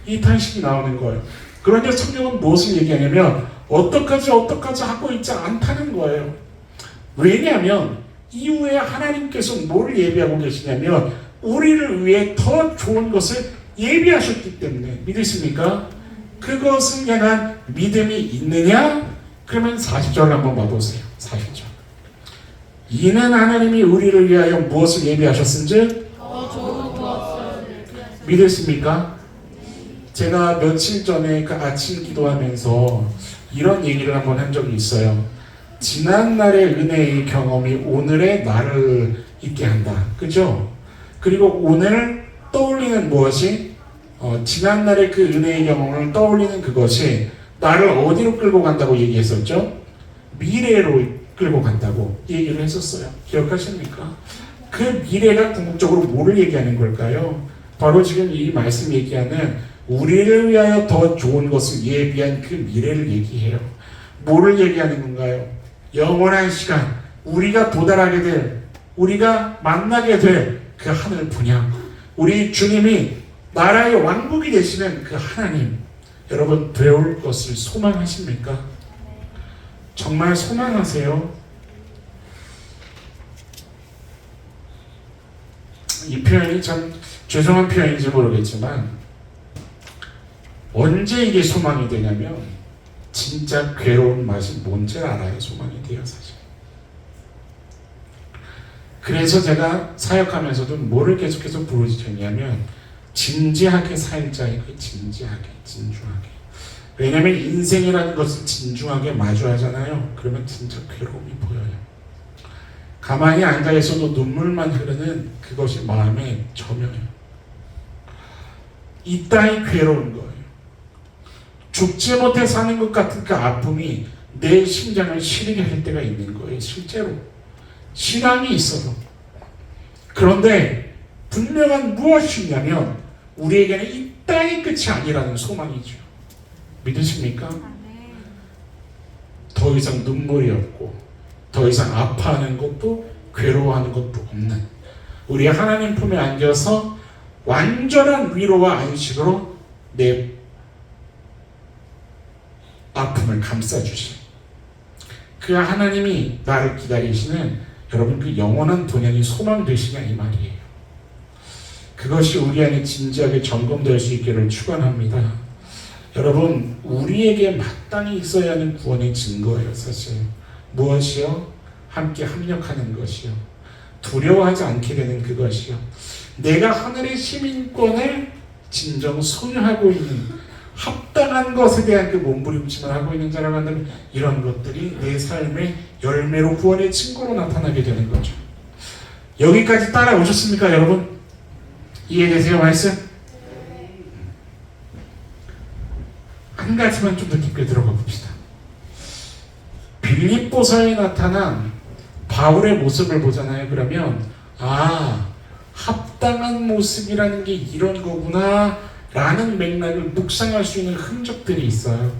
이 탄식이 나오는 거예요. 그런데 성경은 무엇을 얘기하냐면 어떡하지 하고 있지 않다는 거예요. 왜냐하면 이후에 하나님께서 뭘 예비하고 계시냐면 우리를 위해 더 좋은 것을 예비하셨기 때문에. 믿으십니까? 그것을 향한 믿음이 있느냐? 그러면 40절을 한번 봐보세요. 40절. 이는 하나님이 우리를 위하여 무엇을 예비하셨은지 더 좋은 것을 믿으십니까? 제가 며칠 전에 그 아침 기도하면서 이런 얘기를 한번 한 적이 있어요. 지난날의 은혜의 경험이 오늘의 나를 있게 한다. 그죠? 그리고 오늘 떠올리는 무엇이 지난날의 그 은혜의 경험을 떠올리는 그것이 나를 어디로 끌고 간다고 얘기했었죠? 미래로 끌고 간다고 얘기를 했었어요. 기억하십니까? 그 미래가 궁극적으로 뭐를 얘기하는 걸까요? 바로 지금 이 말씀 얘기하는 우리를 위하여 더 좋은 것을 예비한 그 미래를 얘기해요. 뭐를 얘기하는 건가요? 영원한 시간, 우리가 도달하게 될, 우리가 만나게 될 그 하늘 분야, 우리 주님이 나라의 왕국이 되시는 그 하나님, 여러분 배울 것을 소망하십니까? 정말 소망하세요? 이 표현이 참 죄송한 표현인지 모르겠지만 언제 이게 소망이 되냐면 진짜 괴로운 맛이 뭔지 알아야 소망이 돼요, 사실. 그래서 제가 사역하면서도 뭐를 계속해서 부르짖었냐면 진지하게 살자, 이거 진지하게, 진중하게. 왜냐면 인생이라는 것을 진중하게 마주하잖아요. 그러면 진짜 괴로움이 보여요. 가만히 앉아 있어도 눈물만 흐르는 그것이 마음에 점여요. 이 따위 괴로운 거예요. 죽지 못해 사는 것 같은 그 아픔이 내 심장을 시리게 할 때가 있는 거예요. 실제로 신앙이 있어도. 그런데 분명한 무엇이냐면 우리에게는 이 땅의 끝이 아니라는 소망이죠. 믿으십니까? 더 이상 눈물이 없고 더 이상 아파하는 것도 괴로워하는 것도 없는 우리 하나님 품에 안겨서 완전한 위로와 안식으로 내 아픔을 감싸주신 그 하나님이 나를 기다리시는 여러분 그 영원한 본연이 소망 되시냐 이 말이에요. 그것이 우리 안에 진지하게 점검될 수 있기를 축원합니다. 여러분 우리에게 마땅히 있어야 하는 구원의 증거예요. 사실 무엇이요? 함께 합력하는 것이요. 두려워하지 않게 되는 그것이요. 내가 하늘의 시민권을 진정 소유하고 있는 합당한 것에 대한 그 몸부림침을 하고 있는 자라고 한다면 이런 것들이 내 삶의 열매로 구원의 증거로 나타나게 되는 거죠. 여기까지 따라오셨습니까 여러분? 이해되세요 말씀? 한 가지만 좀 더 깊게 들어가 봅시다. 빌립보서에 나타난 바울의 모습을 보잖아요. 그러면 합당한 모습이라는 게 이런 거구나 라는 맥락을 묵상할 수 있는 흔적들이 있어요.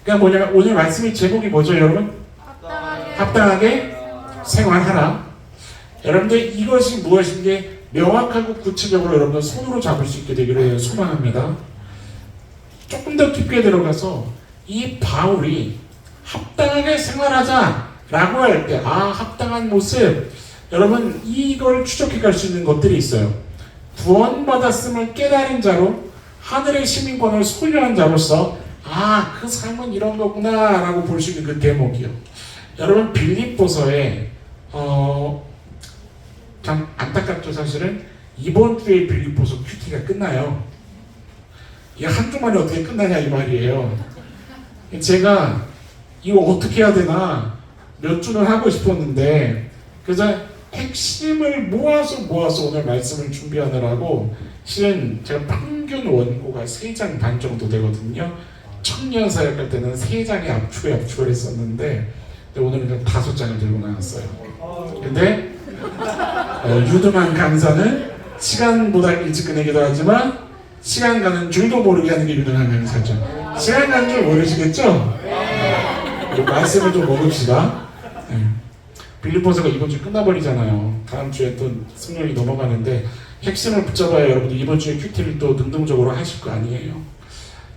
그러니까 뭐냐면 오늘 말씀의 제목이 뭐죠 여러분? 합당하게 생활하라. 여러분들 이것이 무엇인지 명확하고 구체적으로 여러분들 손으로 잡을 수 있게 되기를 소망합니다. 조금 더 깊게 들어가서 이 바울이 합당하게 생활하자 라고 할 때 합당한 모습 여러분 이걸 추적해 갈 수 있는 것들이 있어요. 구원받았음을 깨달은 자로 하늘의 시민권을 소유한 자로서 그 삶은 이런 거구나 라고 볼 수 있는 그 대목이요. 여러분 빌립보서에 참 안타깝죠. 사실은 이번 주에 빌립보서 큐티가 끝나요. 이게 한 주 만에 어떻게 끝나냐 이 말이에요. 제가 이거 어떻게 해야 되나 몇 주는 하고 싶었는데 그래서 핵심을 모아서 오늘 말씀을 준비하느라고 실은 제가 평균 원고가 3장 반 정도 되거든요. 청년 사역할 때는 3장에 압축을 했었는데 오늘은 5장을 들고 나왔어요. 근데 유능한 강사는 시간보다 일찍 끝내기도 하지만 시간 가는 줄도 모르게 하는 게 유능한 강사죠. 시간 가는 줄 모르시겠죠? 말씀을 좀 먹읍시다. 빌립보서가 이번 주 끝나버리잖아요. 다음 주에 또 승년이 넘어가는데 핵심을 붙잡아야 여러분들 이번 주에 큐티를 또 능동적으로 하실 거 아니에요.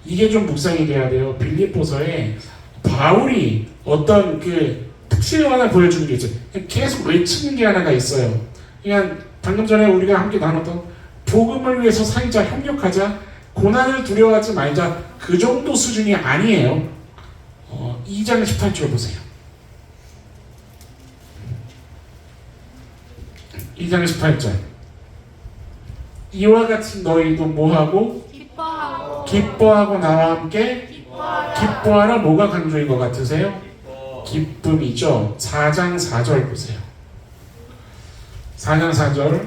이게 좀 묵상이 돼야 돼요. 빌립보서에 바울이 어떤 그 특징을 하나 보여주는 게 있어요. 계속 외치는 게 하나가 있어요. 그러니까 방금 전에 우리가 함께 나눴던 복음을 위해서 살자, 협력하자, 고난을 두려워하지 말자 그 정도 수준이 아니에요. 2장 18절 보세요. 2장 18절 이와 같이 너희도 뭐하고? 기뻐하고 나와 함께 기뻐하라. 뭐가 강조인 것 같으세요? 기쁨이죠. 4장 4절 보세요. 4장 4절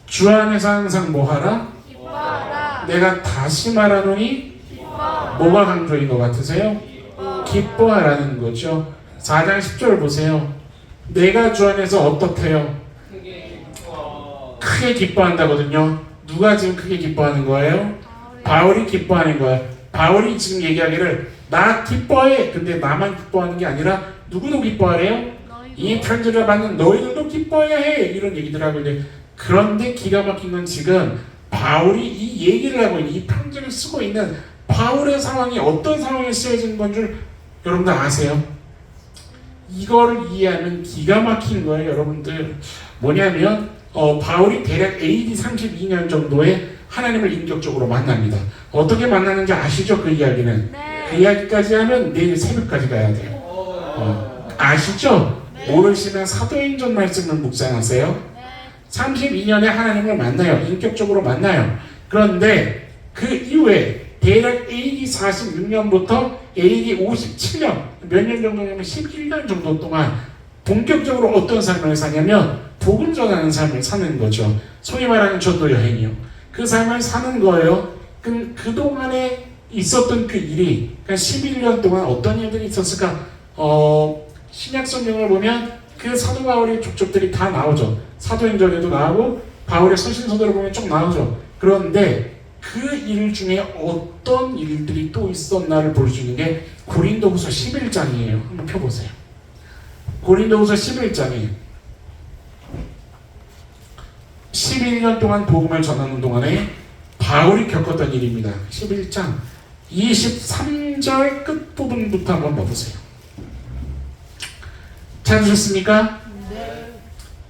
주 안에서 항상 뭐하라? 기뻐하라. 내가 다시 말하노니 뭐가 강조인 것 같으세요? 기뻐하라는 거죠. 4장 10절 보세요. 내가 주 안에서 어떻대요? 크게 기뻐한다거든요. 누가 지금 크게 기뻐하는 거예요? 바울이 기뻐하는 거예요. 바울이 지금 얘기하기를 나 기뻐해. 근데 나만 기뻐하는 게 아니라 누구도 기뻐하래요? 이 편지를 받는 너희들도 기뻐해야 해. 이런 얘기들 하고 있는데 그런데 기가 막힌 건 지금 바울이 이 얘기를 하고 있는 이 편지를 쓰고 있는 바울의 상황이 어떤 상황에 쓰여진 건 줄 여러분들 아세요? 이거를 이해하면 기가 막힌 거예요. 여러분들 뭐냐면 바울이 대략 AD 32년 정도에 하나님을 인격적으로 만납니다. 어떻게 만나는지 아시죠? 그 이야기는. 그 이야기까지 하면 내일 새벽까지 가야 돼요. 아시죠? 모르시면 사도행전 말씀을 묵상하세요. 32년에 하나님을 만나요. 인격적으로 만나요. 그런데 그 이후에 대략 AD 46년부터 AD 57년 몇 년 정도냐면 11년 정도 동안 본격적으로 어떤 삶을 사냐면 복음 전하는 삶을 사는 거죠. 소위 말하는 전도 여행이요. 그 삶을 사는 거예요. 그동안에 있었던 그 일이 그러니까 11년 동안 어떤 일들이 있었을까? 신약 성경을 보면 그 사도 바울의 족적들이 다 나오죠. 사도행전에도 나오고 바울의 서신서들을 보면 쭉 나오죠. 그런데 그 일 중에 어떤 일들이 또 있었나를 볼 수 있는 게 고린도후서 11장이에요. 한번 펴보세요. 고린도후서 11장에 11년 동안 복음을 전하는 동안에 바울이 겪었던 일입니다. 11장 23절 끝부분부터 한번 봐보세요. 찾으셨습니까? 네.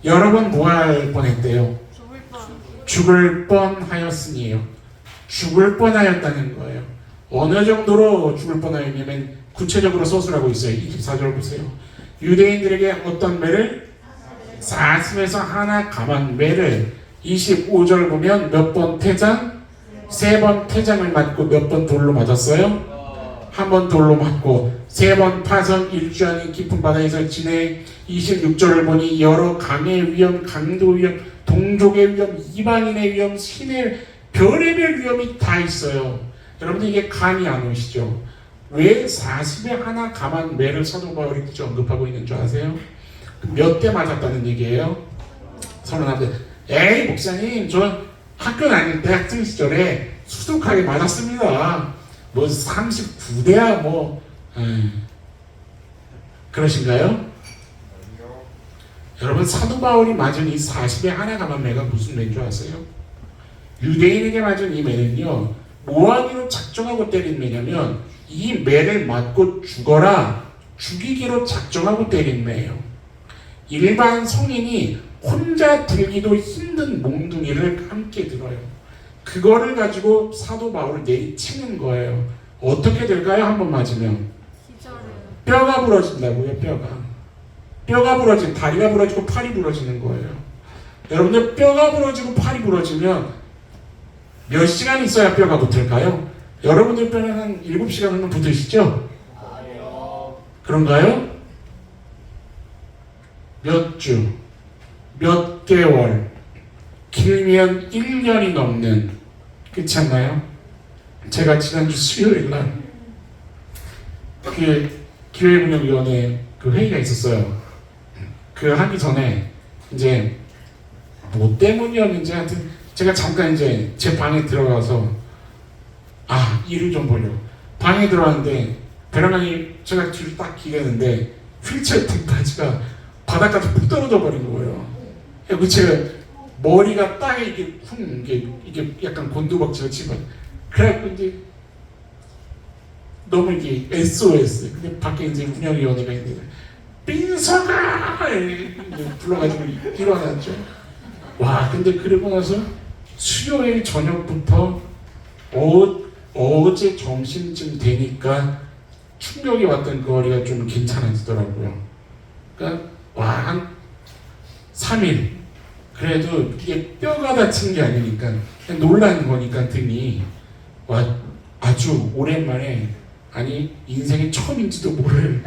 여러분 뭐할 뻔했대요? 죽을 뻔. 죽을 뻔하였으니요. 죽을 뻔하였다는 거예요. 어느 정도로 죽을 뻔하였냐면 구체적으로 서술하고 있어요. 24절 보세요. 유대인들에게 어떤 매를? 사슴에서 하나 감한 매를. 25절 보면 몇 번 태장? 3번 태장을 맞고 몇 번 돌로 맞았어요? 한 번 돌로 맞고 3번 파선 일주하는 깊은 바다에서 지내. 26절을 보니 여러 강의 위험, 강도 위험, 동족의 위험, 이방인의 위험, 신의 별의별 위험이 다 있어요. 여러분들 이게 감이 안 오시죠? 왜 40에 하나 감한 매를 사도 바울이 굳이 언급하고 있는 줄 아세요? 몇 대 맞았다는 얘기예요? 31대. 에이 목사님 저 학교 다닐 때 학생 시절에 수두하게 맞았습니다. 뭐 39대야 뭐 그러신가요? 여러분 사도 바울이 맞은 이 40에 하나 감한 매가 무슨 매인 줄 아세요? 유대인에게 맞은 이 매는요 뭐하기로 작정하고 때린 매냐면 이 매를 맞고 죽어라 죽이기로 작정하고 때린 매예요. 일반 성인이 혼자 들기도 힘든 몽둥이를 함께 들어요. 그거를 가지고 사도 바울을 내리치는 거예요. 어떻게 될까요? 한번 맞으면 기절해요. 뼈가 부러진다고요. 뼈가 부러진, 다리가 부러지고 팔이 부러지는 거예요. 여러분들 뼈가 부러지고 팔이 부러지면 몇 시간 있어야 뼈가 붙을까요? 여러분들 뼈는 한 7시간 정도 붙으시죠? 그런가요? 몇 주, 몇 개월, 길면 1년이 넘는, 그렇지 않나요? 제가 지난주 수요일날 그 기회문역위원회 그 회의가 있었어요. 그 하기 전에 이제 뭐 때문이었는지 하여튼 제가 잠깐 이제 제 방에 들어가서 일을 좀 보려고 방에 들어왔는데 베란다에 제가 뒤를 딱 기대는데 휠체어 등받이가 바닥까지 푹 떨어져 버린 거예요. 그리고 제가 머리가 땅에 이게 약간 곤두박질을 치면 그래갖고 이제 너무 이게 SOS. 근데 밖에 이제 운영위원회가 있는데 빈서가 불러가지고 일어났죠. 와 근데 그러고 나서 수요일 저녁부터 어제 점심쯤 되니까 충격이 왔던 그 허리가 좀 괜찮아지더라고요. 그러니까 한 3일 그래도 이게 뼈가 다친 게 아니니까 그냥 놀란 거니까 등이 아주 오랜만에 인생의 처음인지도 모를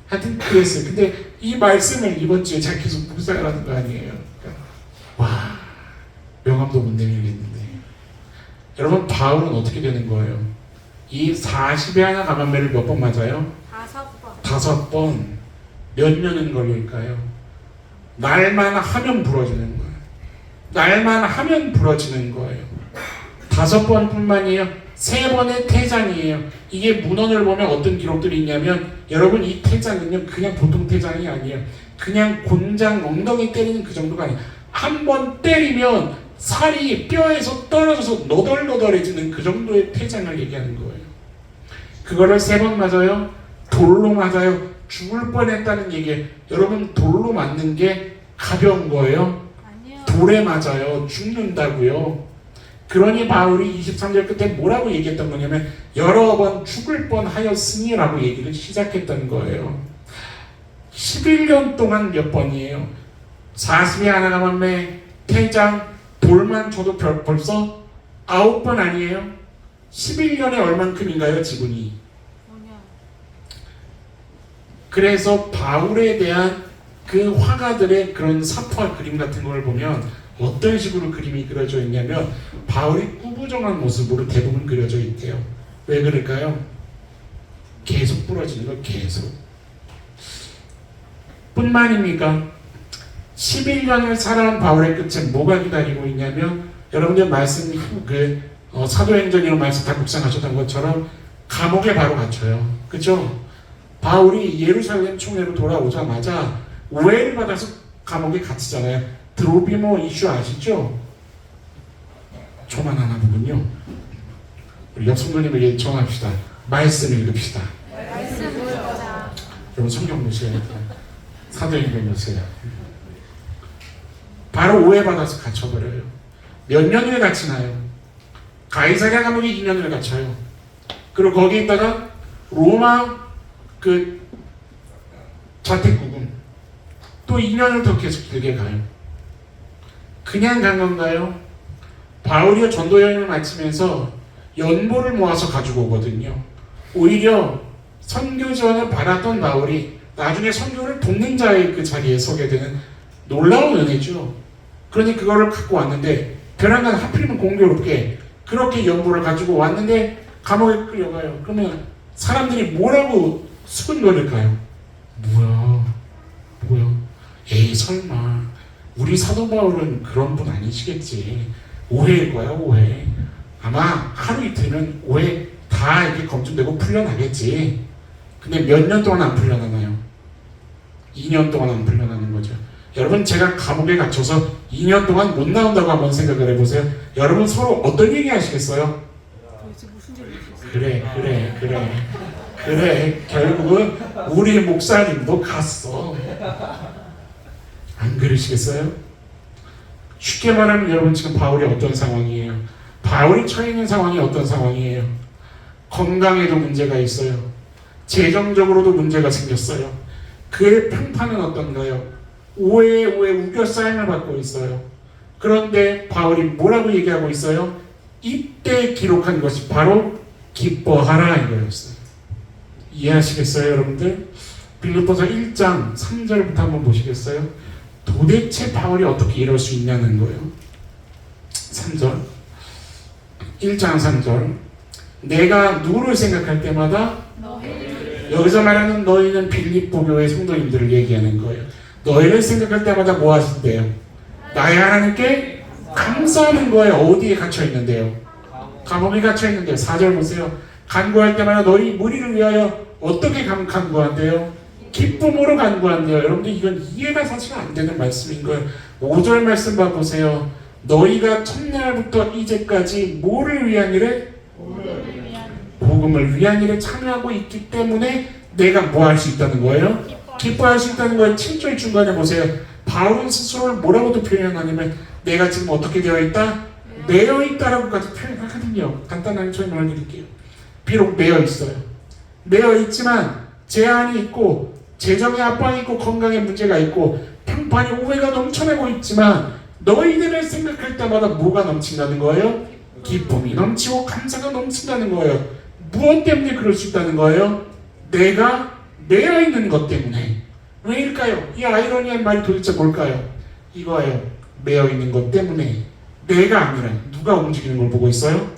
하여튼 그랬어요. 근데 이 말씀을 이번 주에 제가 계속 묵상을 하는 거 아니에요. 그러니까, 명함도 못 내밀겠는데 여러분 바울은 어떻게 되는 거예요? 이 40에 하나 감한 매를 몇 번 맞아요? 5번. 5번. 몇 년은 걸릴까요? 날만 하면 부러지는 거예요. 날만 하면 부러지는 거예요. 5번뿐만이에요. 3번의 태장이에요. 이게 문헌을 보면 어떤 기록들이 있냐면 여러분 이 태장은요 그냥 보통 태장이 아니에요. 그냥 곤장 엉덩이 때리는 그 정도가 아니에요. 한 번 때리면 살이 뼈에서 떨어져서 너덜너덜해지는 그 정도의 태장을 얘기하는 거예요. 그거를 3번 맞아요. 돌로 맞아요. 죽을 뻔했다는 얘기예요. 여러분 돌로 맞는 게 가벼운 거예요? 아니요. 돌에 맞아요. 죽는다고요. 그러니 바울이 23절 끝에 뭐라고 얘기했던 거냐면 여러 번 죽을 뻔하였으니 라고 얘기를 시작했던 거예요. 11년 동안 몇 번이에요? 40에 하나 감한 매, 태장, 돌만 쳐도 벌써 9번 아니에요? 11년에 얼만큼인가요 지분이? 5년. 그래서 바울에 대한 그 화가들의 그런 사포와 그림 같은 걸 보면 어떤 식으로 그림이 그려져 있냐면 바울이 꾸부정한 모습으로 대부분 그려져 있대요. 왜 그럴까요? 계속 부러지는 거 계속. 뿐만입니까? 11년을 살아온 바울의 끝에 뭐가 기다리고 있냐면 여러분들 말씀 사도행전이라는 말씀 다 묵상하셨던 것처럼 감옥에 바로 갇혀요. 그죠? 바울이 예루살렘 총회로 돌아오자마자 오해를 받아서 감옥에 갇히잖아요. 드로비모 이슈 아시죠? 저만 하나 보군요. 우리 옆 성도님에게 정합시다. 말씀 읽읍시다. 여러분 성경 보셔야 돼요. 사도행전 보세요. 바로 오해받아서 갇혀버려요. 몇 년을 갇히나요? 가이사랴 감옥에 2년을 갇혀요. 그리고 거기 있다가 로마 자택구금 또 2년을 더 계속 길게 가요. 그냥 간 건가요? 바울이 전도 여행을 마치면서 연보를 모아서 가지고 오거든요. 오히려 선교 지원을 받았던 바울이 나중에 선교를 돕는 자의 그 자리에 서게 되는 놀라운 은혜죠. 그러니 그거를 갖고 왔는데 벼랑간 하필이면 공교롭게 그렇게 연보를 가지고 왔는데 감옥에 끌려가요. 그러면 사람들이 뭐라고 수근거릴까요? 뭐야? 에이 설마 우리 사도 바울은 그런 분 아니시겠지. 오해일 거야 오해. 아마 하루 이틀은 오해 다 이렇게 검증되고 풀려나겠지. 근데 몇 년 동안 안 풀려나나요? 2년 동안 안 풀려나는 거죠. 여러분 제가 감옥에 갇혀서 2년 동안 못 나온다고 한번 생각을 해보세요. 여러분 서로 어떤 얘기 하시겠어요? 그래 결국은 우리 목사님도 갔어. 안 그러시겠어요? 쉽게 말하면 여러분 지금 바울이 어떤 상황이에요? 바울이 처해 있는 상황이 어떤 상황이에요? 건강에도 문제가 있어요. 재정적으로도 문제가 생겼어요. 그의 평판은 어떤가요? 오해에 우겨싸임을 받고 있어요. 그런데 바울이 뭐라고 얘기하고 있어요? 이때 기록한 것이 바로 기뻐하라 이거였어요. 이해하시겠어요 여러분들? 빌립보서 1장 3절부터 한번 보시겠어요? 도대체 바울이 어떻게 이럴 수 있냐는 거예요. 3절 1장 3절 내가 누구를 생각할 때마다 여기서 말하는 너희는 빌립보 교회 성도님들을 얘기하는 거예요. 너희를 생각할 때마다 뭐 하신대요? 나의 하나님께 감사하는 거예요. 어디에 갇혀 있는데요? 감옥에 갇혀 있는데요. 4절 보세요. 간구할 때마다 너희 무리를 위하여 어떻게 간구한대요? 기쁨으로 간구한대요. 여러분들 이건 이해가 사실 안 되는 말씀인 거예요. 5절 말씀 봐보세요. 너희가 첫날부터 이제까지 뭐를 위한 일에? 복음을 위한 일에 참여하고 있기 때문에 내가 뭐 할 수 있다는 거예요? 기뻐할 수 있다는 거예요. 7절 중간에 보세요. 바울은 스스로를 뭐라고도 표현하냐면 내가 지금 어떻게 되어 있다? 매여 있다라고까지 표현하거든요. 간단하게 설명을 드릴게요. 비록 매여 있어요. 매여 있지만 제한이 있고 재정의 압박이 있고 건강에 문제가 있고 평판이 오해가 넘쳐나고 있지만 너희들을 생각할 때마다 뭐가 넘친다는 거예요? 기쁨이 넘치고 감사가 넘친다는 거예요. 무엇 때문에 그럴 수 있다는 거예요? 내가 매여 있는 것 때문에. 왜일까요? 이 아이러니한 말이 도대체 뭘까요? 이거예요. 매여 있는 것 때문에 내가 아니라 누가 움직이는 걸 보고 있어요?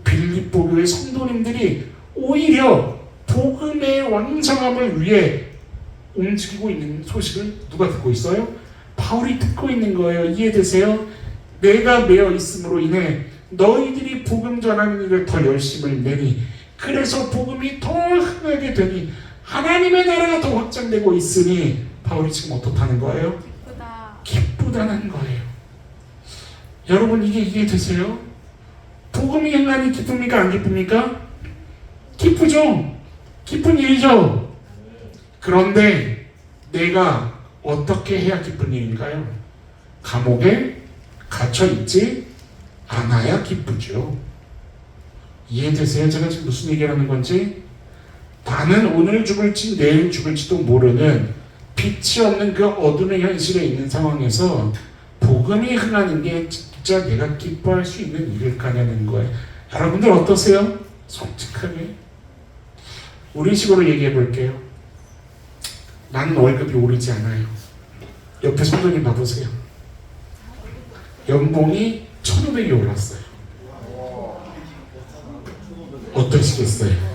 빌립보 교회 성도님들이 오히려 복음의 왕성함을 위해 움직이고 있는 소식을 누가 듣고 있어요? 바울이 듣고 있는 거예요. 이해되세요? 내가 매여 있음으로 인해 너희들이 복음 전하는 일을 더 열심을 내니 그래서 복음이 더 흥하게 되니 하나님의 나라가 더 확장되고 있으니 바울이 지금 어떻다는 거예요? 기쁘다는 거예요. 여러분 이게 이해되세요? 복음이 행하니 기쁩니까? 안 기쁩니까? 기쁘죠? 기쁜 일이죠? 그런데 내가 어떻게 해야 기쁜 일인가요? 감옥에 갇혀있지 않아야 기쁘죠. 이해되세요? 제가 지금 무슨 얘기를 하는 건지? 나는 오늘 죽을지 내일 죽을지도 모르는 빛이 없는 그 어둠의 현실에 있는 상황에서 복음이 흥하는 게 진짜 내가 기뻐할 수 있는 일일까냐는 거예요. 여러분들 어떠세요? 솔직하게 우리 식으로 얘기해 볼게요. 나는 월급이 오르지 않아요. 옆에 성도님 봐보세요. 연봉이 1,500이 올랐어요. 어떠시겠어요?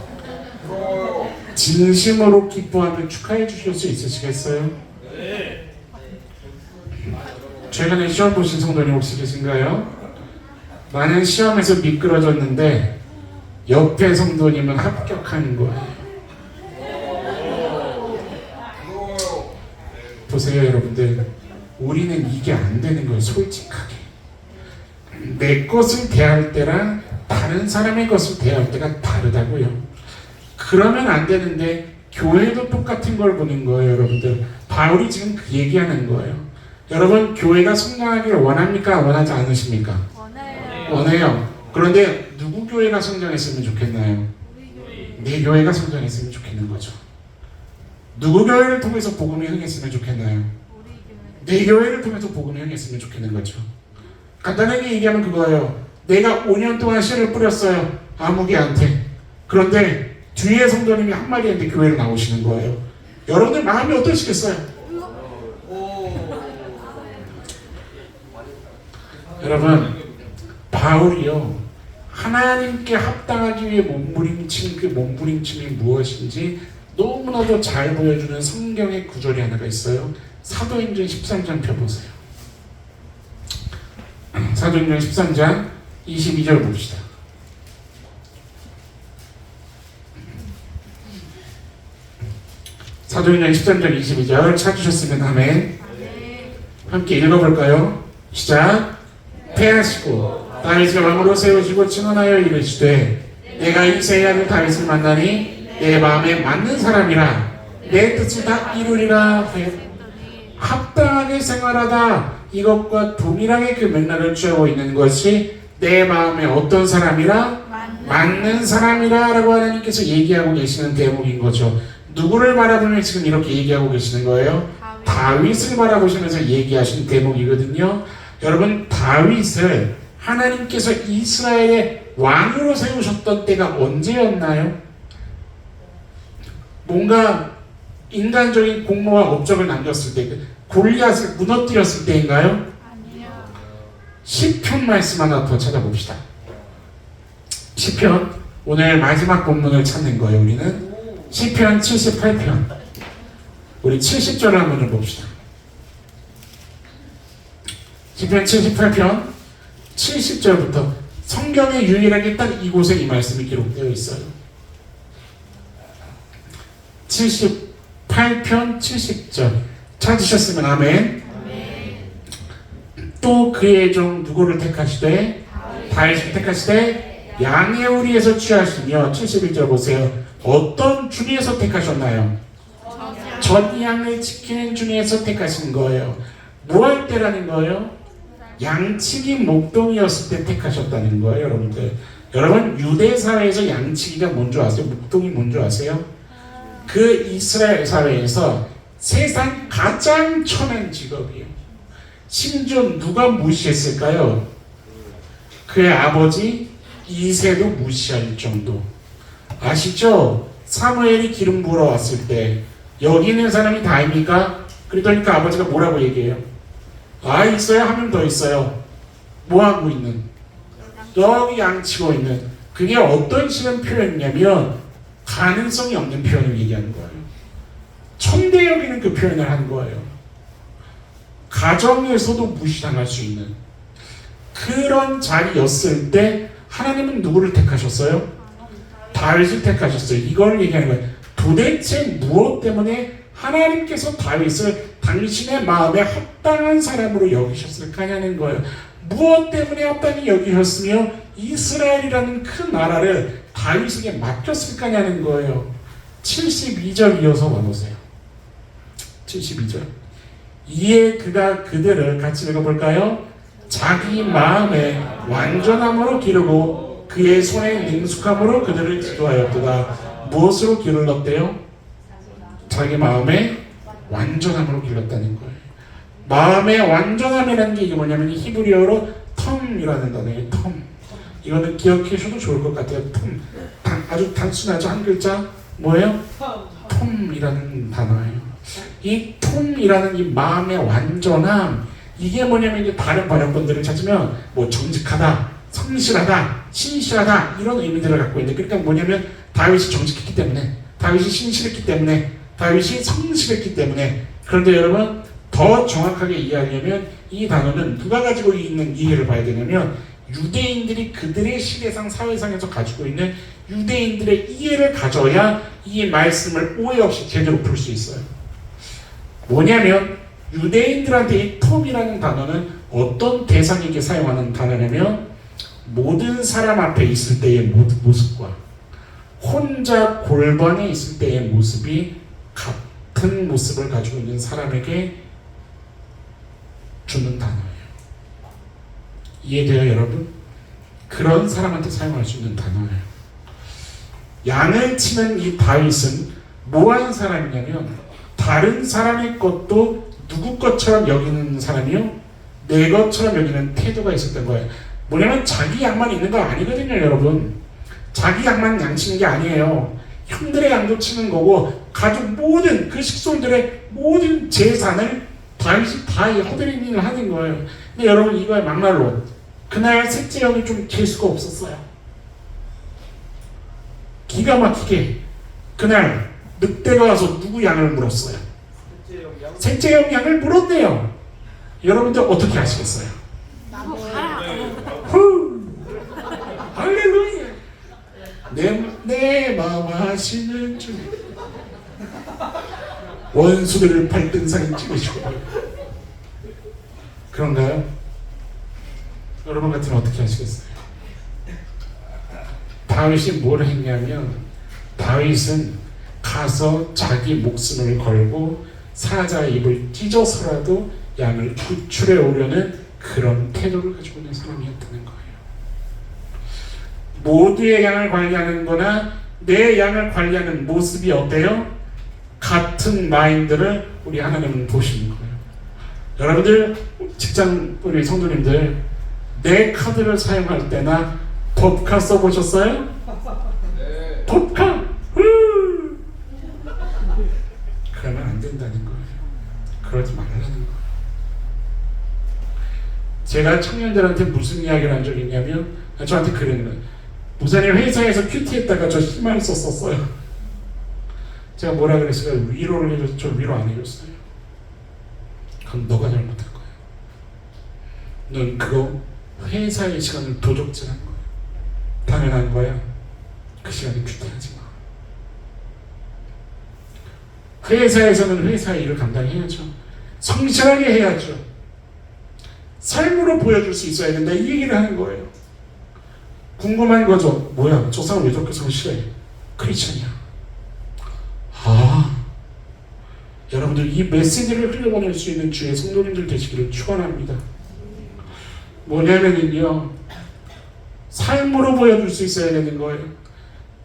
진심으로 기뻐하며 축하해 주실 수 있으시겠어요? 최근에 시험 보신 성도님 혹시 계신가요? 나는 시험에서 미끄러졌는데 옆에 성도님은 합격한 거예요. 보세요 여러분들, 우리는 이게 안 되는 거예요. 솔직하게 내 것을 대할 때랑 다른 사람의 것을 대할 때가 다르다고요. 그러면 안 되는데 교회도 똑같은 걸 보는 거예요. 여러분들, 바울이 지금 그 얘기하는 거예요. 여러분, 교회가 성장하기를 원합니까? 원하지 않으십니까? 원해요. 그런데 누구 교회가 성장했으면 좋겠나요? 내 교회가 성장했으면 좋겠는 거죠. 누구 교회를 통해서 복음이 흥했으면 좋겠나요? 내 교회를 통해서 복음이 흥했으면 좋겠는 거죠. 간단하게 얘기하면 그거예요. 내가 5년 동안 씨를 뿌렸어요. 아무개한테. 그런데 뒤에 성도님이 한마디 했는데 교회를 나오시는 거예요. 여러분들 마음이 어떠시겠어요? 여러분, 바울이요, 하나님께 합당하기 위해 몸부림친 그 몸부림침이 무엇인지 너무나도 잘 보여주는 성경의 구절이 하나가 있어요. 사도행전 13장 펴보세요. 사도행전 13장 22절 봅시다. 사도행전 13장 22절 찾으셨으면 아멘. 함께 읽어볼까요? 시작. 패하시고 다윗을 왕으로 세우시고 증언하여 이르시되 내가 이새의 아들 다윗을 만나니 내 마음에 맞는 사람이라 내 뜻을 다 이루리라 하였다. 합당하게 생활하다, 이것과 동일하게 그 맥락을 취하고 있는 것이 내 마음에 어떤 사람이라? 맞는 사람이라 라고 하나님께서 얘기하고 계시는 대목인 거죠. 누구를 바라보며 지금 이렇게 얘기하고 계시는 거예요? 다윗을 바라보시면서 얘기하신 대목이거든요. 여러분, 다윗을 하나님께서 이스라엘의 왕으로 세우셨던 때가 언제였나요? 뭔가 인간적인 공로와 업적을 남겼을 때, 골리앗을 무너뜨렸을 때인가요? 아니요. 시편 말씀 하나 더 찾아봅시다. 시편, 오늘 마지막 본문을 찾는 거예요. 우리는 시편 78편, 우리 70절을 한번 좀 봅시다. 시편 78편 70절부터 성경에 유일하게 딱 이곳에 이 말씀이 기록되어 있어요. 78편 70절 찾으셨으면 아멘. 또 그의 종 누구를 택하시되? 다윗을 택하시되 양의 우리에서 취하시며. 71절 보세요. 어떤 중에서 택하셨나요? 전 양을 지키는 중에서 택하신 거예요. 뭐 할 때라는 거예요? 양치기 목동이었을 때 택하셨다는 거예요. 여러분들, 여러분, 유대 사회에서 양치기가 뭔지 아세요? 목동이 뭔지 아세요? 그 이스라엘 사회에서 세상 가장 천한 직업이에요. 심지어 누가 무시했을까요? 그의 아버지 이새도 무시할 정도. 아시죠? 사무엘이 기름 부으러 왔을 때 여기 있는 사람이 다입니까? 그러니까 아버지가 뭐라고 얘기해요? 아, 있어요? 한 명 더 있어요. 뭐 하고 있는? 여기 양치고 있는. 그게 어떤 식의 표현이냐면 가능성이 없는 표현을 얘기하는 거예요. 천대 여기는 그 표현을 한 거예요. 가정에서도 무시당할 수 있는 그런 자리였을 때 하나님은 누구를 택하셨어요? 다윗을 택하셨어요. 이걸 얘기하는 거예요. 도대체 무엇 때문에 하나님께서 다윗을 당신의 마음에 합당한 사람으로 여기셨을까냐는 거예요. 무엇 때문에 합당히 여기셨으며 이스라엘이라는 큰 나라를 다윗에게 맡겼을까냐는 거예요. 72절 이어서 봐보세요. 72절. 이에 그가 그들을 같이 읽어볼까요? 자기 마음에 완전함으로 기르고 그의 손에 능숙함으로 그들을 지도하였도다. 무엇으로 기르렀대요? 자기 마음에 완전함으로 길렀다는 거예요. 마음의 완전함이라는 게 이게 뭐냐면 히브리어로 텀이라는 단어예요. 텀. 이거는 기억하셔도 좋을 것 같아요. 텀. 아주 단순하죠. 한 글자. 뭐예요? 텀이라는 단어예요. 이 텀이라는 이 마음의 완전함, 이게 뭐냐면 이제 다른 번역본들을 찾으면 뭐 정직하다, 성실하다, 신실하다 이런 의미들을 갖고 있는데, 그러니까 뭐냐면 다윗이 정직했기 때문에 다윗이 신실했기 때문에, 다윗이 성실했기 때문에. 그런데 여러분, 더 정확하게 이해하려면 이 단어는 누가 가지고 있는 이해를 봐야 되냐면, 유대인들이 그들의 시대상 사회상에서 가지고 있는 유대인들의 이해를 가져야 이 말씀을 오해 없이 제대로 풀 수 있어요. 뭐냐면 유대인들한테 이 톱이라는 단어는 어떤 대상에게 사용하는 단어냐면, 모든 사람 앞에 있을 때의 모습과 혼자 골방에 있을 때의 모습이 같은 모습을 가지고 있는 사람에게 주는 단어예요. 이해돼요, 여러분? 그런 사람한테 사용할 수 있는 단어예요. 양을 치는 이 다윗은 뭐하는 사람이냐면, 다른 사람의 것도 누구 것처럼 여기는 사람이요, 내 것처럼 여기는 태도가 있었던 거예요. 뭐냐면 자기 양만 있는 거 아니거든요, 여러분. 자기 양만 양치는 게 아니에요. 형들의 양도 치는 거고, 가족 모든 그 식솔들의 모든 재산을 다윗이 다 허드렛일을 하는 거예요. 근데 여러분, 이거의 막말로 그날 셋째 형이 좀 재수가 없었어요. 기가 막히게 그날 늑대가 와서 누구 양을 물었어요? 셋째 형 양을 물었네요. 여러분들 어떻게 하시겠어요? 나도 가라. 후! 할렐루야! 내 마음 하시는 주, 원수들을 발등상에 찍으시고. 그런가요? 여러분 같으면 어떻게 하시겠어요? 다윗이 뭘 했냐면, 다윗은 가서 자기 목숨을 걸고 사자의 입을 찢어서라도 양을 구출해 오려는 그런 태도를 가지고 있는 사람이었다는 거예요. 모두의 양을 관리하는 거나 내 양을 관리하는 모습이 어때요? 같은 마인드를 우리 하나님은 보시는 거예요. 여러분들, 직장 우리 성도님들, 내 카드를 사용할 때나 법카 써보셨어요? 네. 법카! 그러면 안 된다는 거예요. 그러지 말라는 거예요. 제가 청년들한테 무슨 이야기를 한 적이 있냐면, 저한테 그러는 거예요. 부사님 회사에서 큐티했다가 저 희망 썼었어요. 제가 뭐라 그랬어요? 위로를 해줘서 저 위로 안 해줬어요. 그럼 너가 잘못한 거야. 넌 그거 회사의 시간을 도적질한 거야. 당연한 거야. 그 시간에 큐티하지 마. 회사에서는 회사의 일을 감당해야죠. 성실하게 해야죠. 삶으로 보여줄 수 있어야 된다, 이 얘기를 하는 거예요. 궁금한 거죠. 뭐야, 저 사람 왜 저렇게 성실해? 크리스천이야. 아, 여러분들 이 메시지를 흘려보낼 수 있는 주의 성도님들 되시기를 축원합니다. 뭐냐면요, 삶으로 보여줄 수 있어야 되는 거예요.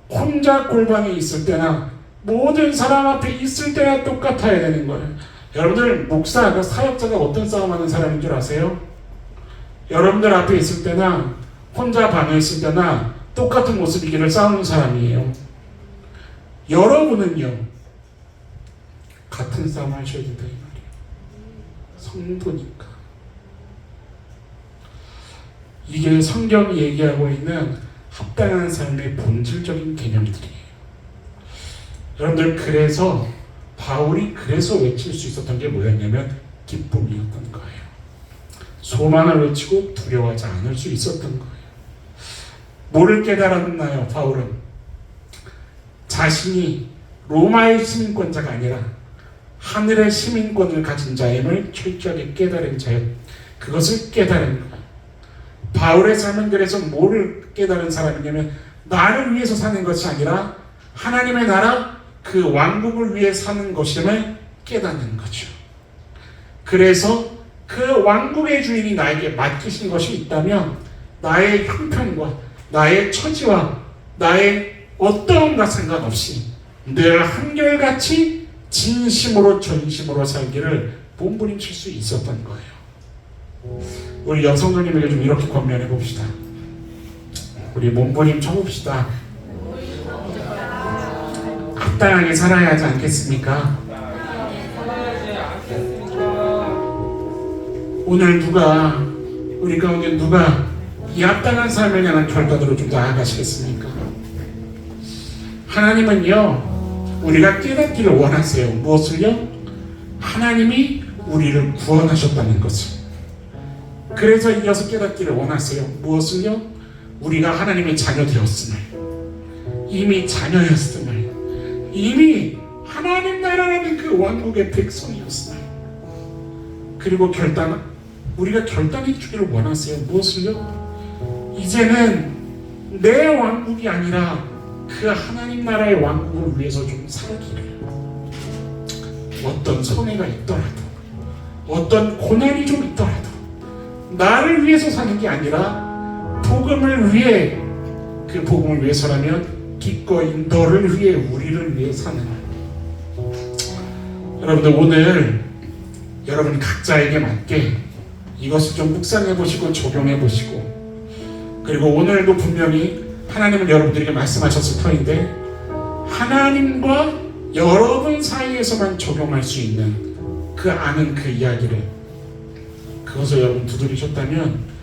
혼자 골방에 있을 때나 모든 사람 앞에 있을 때나 똑같아야 되는 거예요. 여러분들, 목사가, 사역자가 어떤 싸움하는 사람인 줄 아세요? 여러분들 앞에 있을 때나 혼자 방에 있을 때나 똑같은 모습이기를 싸우는 사람이에요. 여러분은요, 같은 싸움 하셔야 된다 이 말이에요. 성도니까. 이게 성경이 얘기하고 있는 합당한 삶의 본질적인 개념들이에요. 여러분들, 그래서 바울이 그래서 외칠 수 있었던 게 뭐였냐면 기쁨이었던 거예요. 소망을 외치고 두려워하지 않을 수 있었던 거예요. 뭐를 깨달았나요, 바울은? 자신이 로마의 시민권자가 아니라 하늘의 시민권을 가진 자임을 철저하게 깨달은 자예요. 그것을 깨달은 거예요. 바울의 삶은 그래서 뭐를 깨달은 사람이냐면, 나를 위해서 사는 것이 아니라 하나님의 나라, 그 왕국을 위해 사는 것임을 깨닫는 거죠. 그래서 그 왕국의 주인이 나에게 맡기신 것이 있다면, 나의 형편과 나의 처지와 나의 어떠함과 상관없이 늘 한결같이 진심으로 전심으로 살기를 몸부림칠 수 있었던 거예요. 우리 여성들님에게 좀 이렇게 권면해 봅시다. 우리 몸부림 쳐봅시다. 합당하게 살아야 하지 않겠습니까? 오늘 누가, 우리 가운데 누가 이 합당한 삶을 향한 결단으로 좀 나아가시겠습니까? 하나님은요, 우리가 깨닫기를 원하세요. 무엇을요? 하나님이 우리를 구원하셨다는 것을. 그래서 이어서 깨닫기를 원하세요. 무엇을요? 우리가 하나님의 자녀 되었음을, 이미 자녀였음을, 이미 하나님 나라라는 그 왕국의 백성이었음을. 그리고 우리가 결단해 주기를 원하세요. 무엇을요? 이제는 내 왕국이 아니라 그 하나님 나라의 왕국을 위해서 좀 살기를. 어떤 손해가 있더라도, 어떤 고난이 좀 있더라도 나를 위해서 사는 게 아니라 복음을 위해, 그 복음을 위해서라면 기꺼이 너를 위해, 우리를 위해 사는. 여러분들, 오늘 여러분 각자에게 맞게 이것을 좀 묵상해 보시고 적용해 보시고, 그리고 오늘도 분명히 하나님은 여러분들에게 말씀하셨을 터인데 하나님과 여러분 사이에서만 적용할 수 있는 그 아는 그 이야기를, 그것을 여러분 두드리셨다면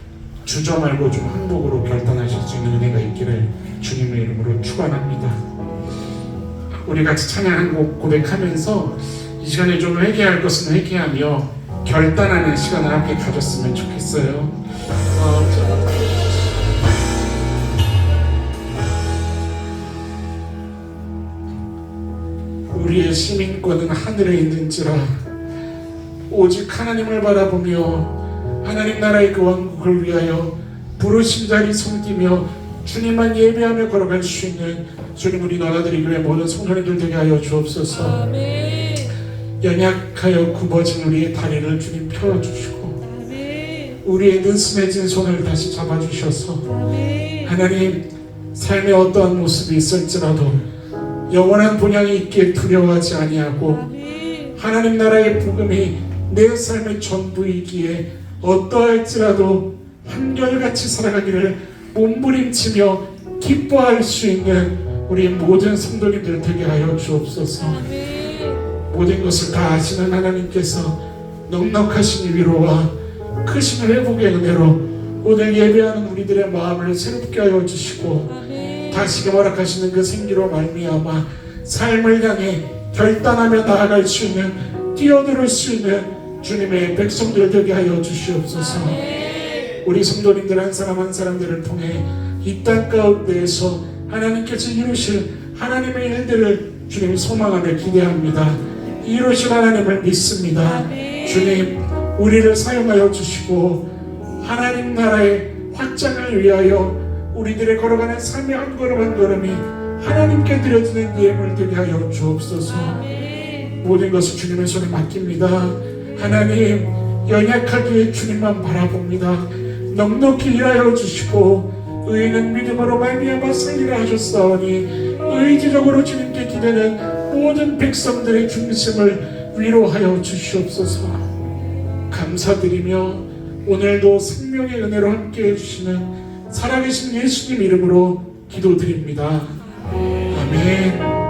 주저 말고 좀 항복으로 결단하실 수 있는 은혜가 있기를 주님의 이름으로 축원합니다. 우리 같이 찬양 한 곡 고백하면서 이 시간에 좀 회개할 것은 회개하며 결단하는 시간을 함께 가졌으면 좋겠어요. 우리의 시민권은 하늘에 있는지라 오직 하나님을 바라보며 하나님 나라의 그 왕국을 위하여 부르신 자리 섬기며 주님만 예배하며 걸어갈 수 있는 주님, 우리 나라들이 교회 모든 성도님들 되게 하여 주옵소서. 아멘. 연약하여 굽어진 우리의 다리를 주님 펴주시고 아멘. 우리의 느슨해진 손을 다시 잡아주셔서 아멘. 하나님, 삶의 어떠한 모습이 있을지라도 영원한 본향이 있기에 두려워하지 아니하고 아멘. 하나님 나라의 복음이 내 삶의 전부이기에 어떠할지라도 한결같이 살아가기를 몸부림치며 기뻐할 수 있는 우리 모든 성도님들 되게 하여 주옵소서. 아멘. 모든 것을 다 아시는 하나님께서 넉넉하신 위로와 크신 회복의 은혜로 오늘 예배하는 우리들의 마음을 새롭게 하여 주시고 아멘. 다시금 허락하시는 그 생기로 말미암아 삶을 향해 결단하며 나아갈 수 있는, 뛰어들을 수 있는 주님의 백성들 되게 하여 주시옵소서. 우리 성도님들 한 사람 한 사람들을 통해 이 땅 가운데에서 하나님께서 이루실 하나님의 일들을 주님 소망하며 기대합니다. 이루실 하나님을 믿습니다. 주님, 우리를 사용하여 주시고 하나님 나라의 확장을 위하여 우리들의 걸어가는 삶의 한 걸음 한 걸음이 하나님께 드려지는 예물 되게 하여 주옵소서. 모든 것을 주님의 손에 맡깁니다. 하나님, 연약하기에 주님만 바라봅니다. 넉넉히 일하여 주시고 의인은 믿음으로 말미암아 살리라 하셨사오니 의지적으로 주님께 기대는 모든 백성들의 중심을 위로하여 주시옵소서. 감사드리며 오늘도 생명의 은혜로 함께해 주시는 살아계신 예수님 이름으로 기도드립니다. 아멘.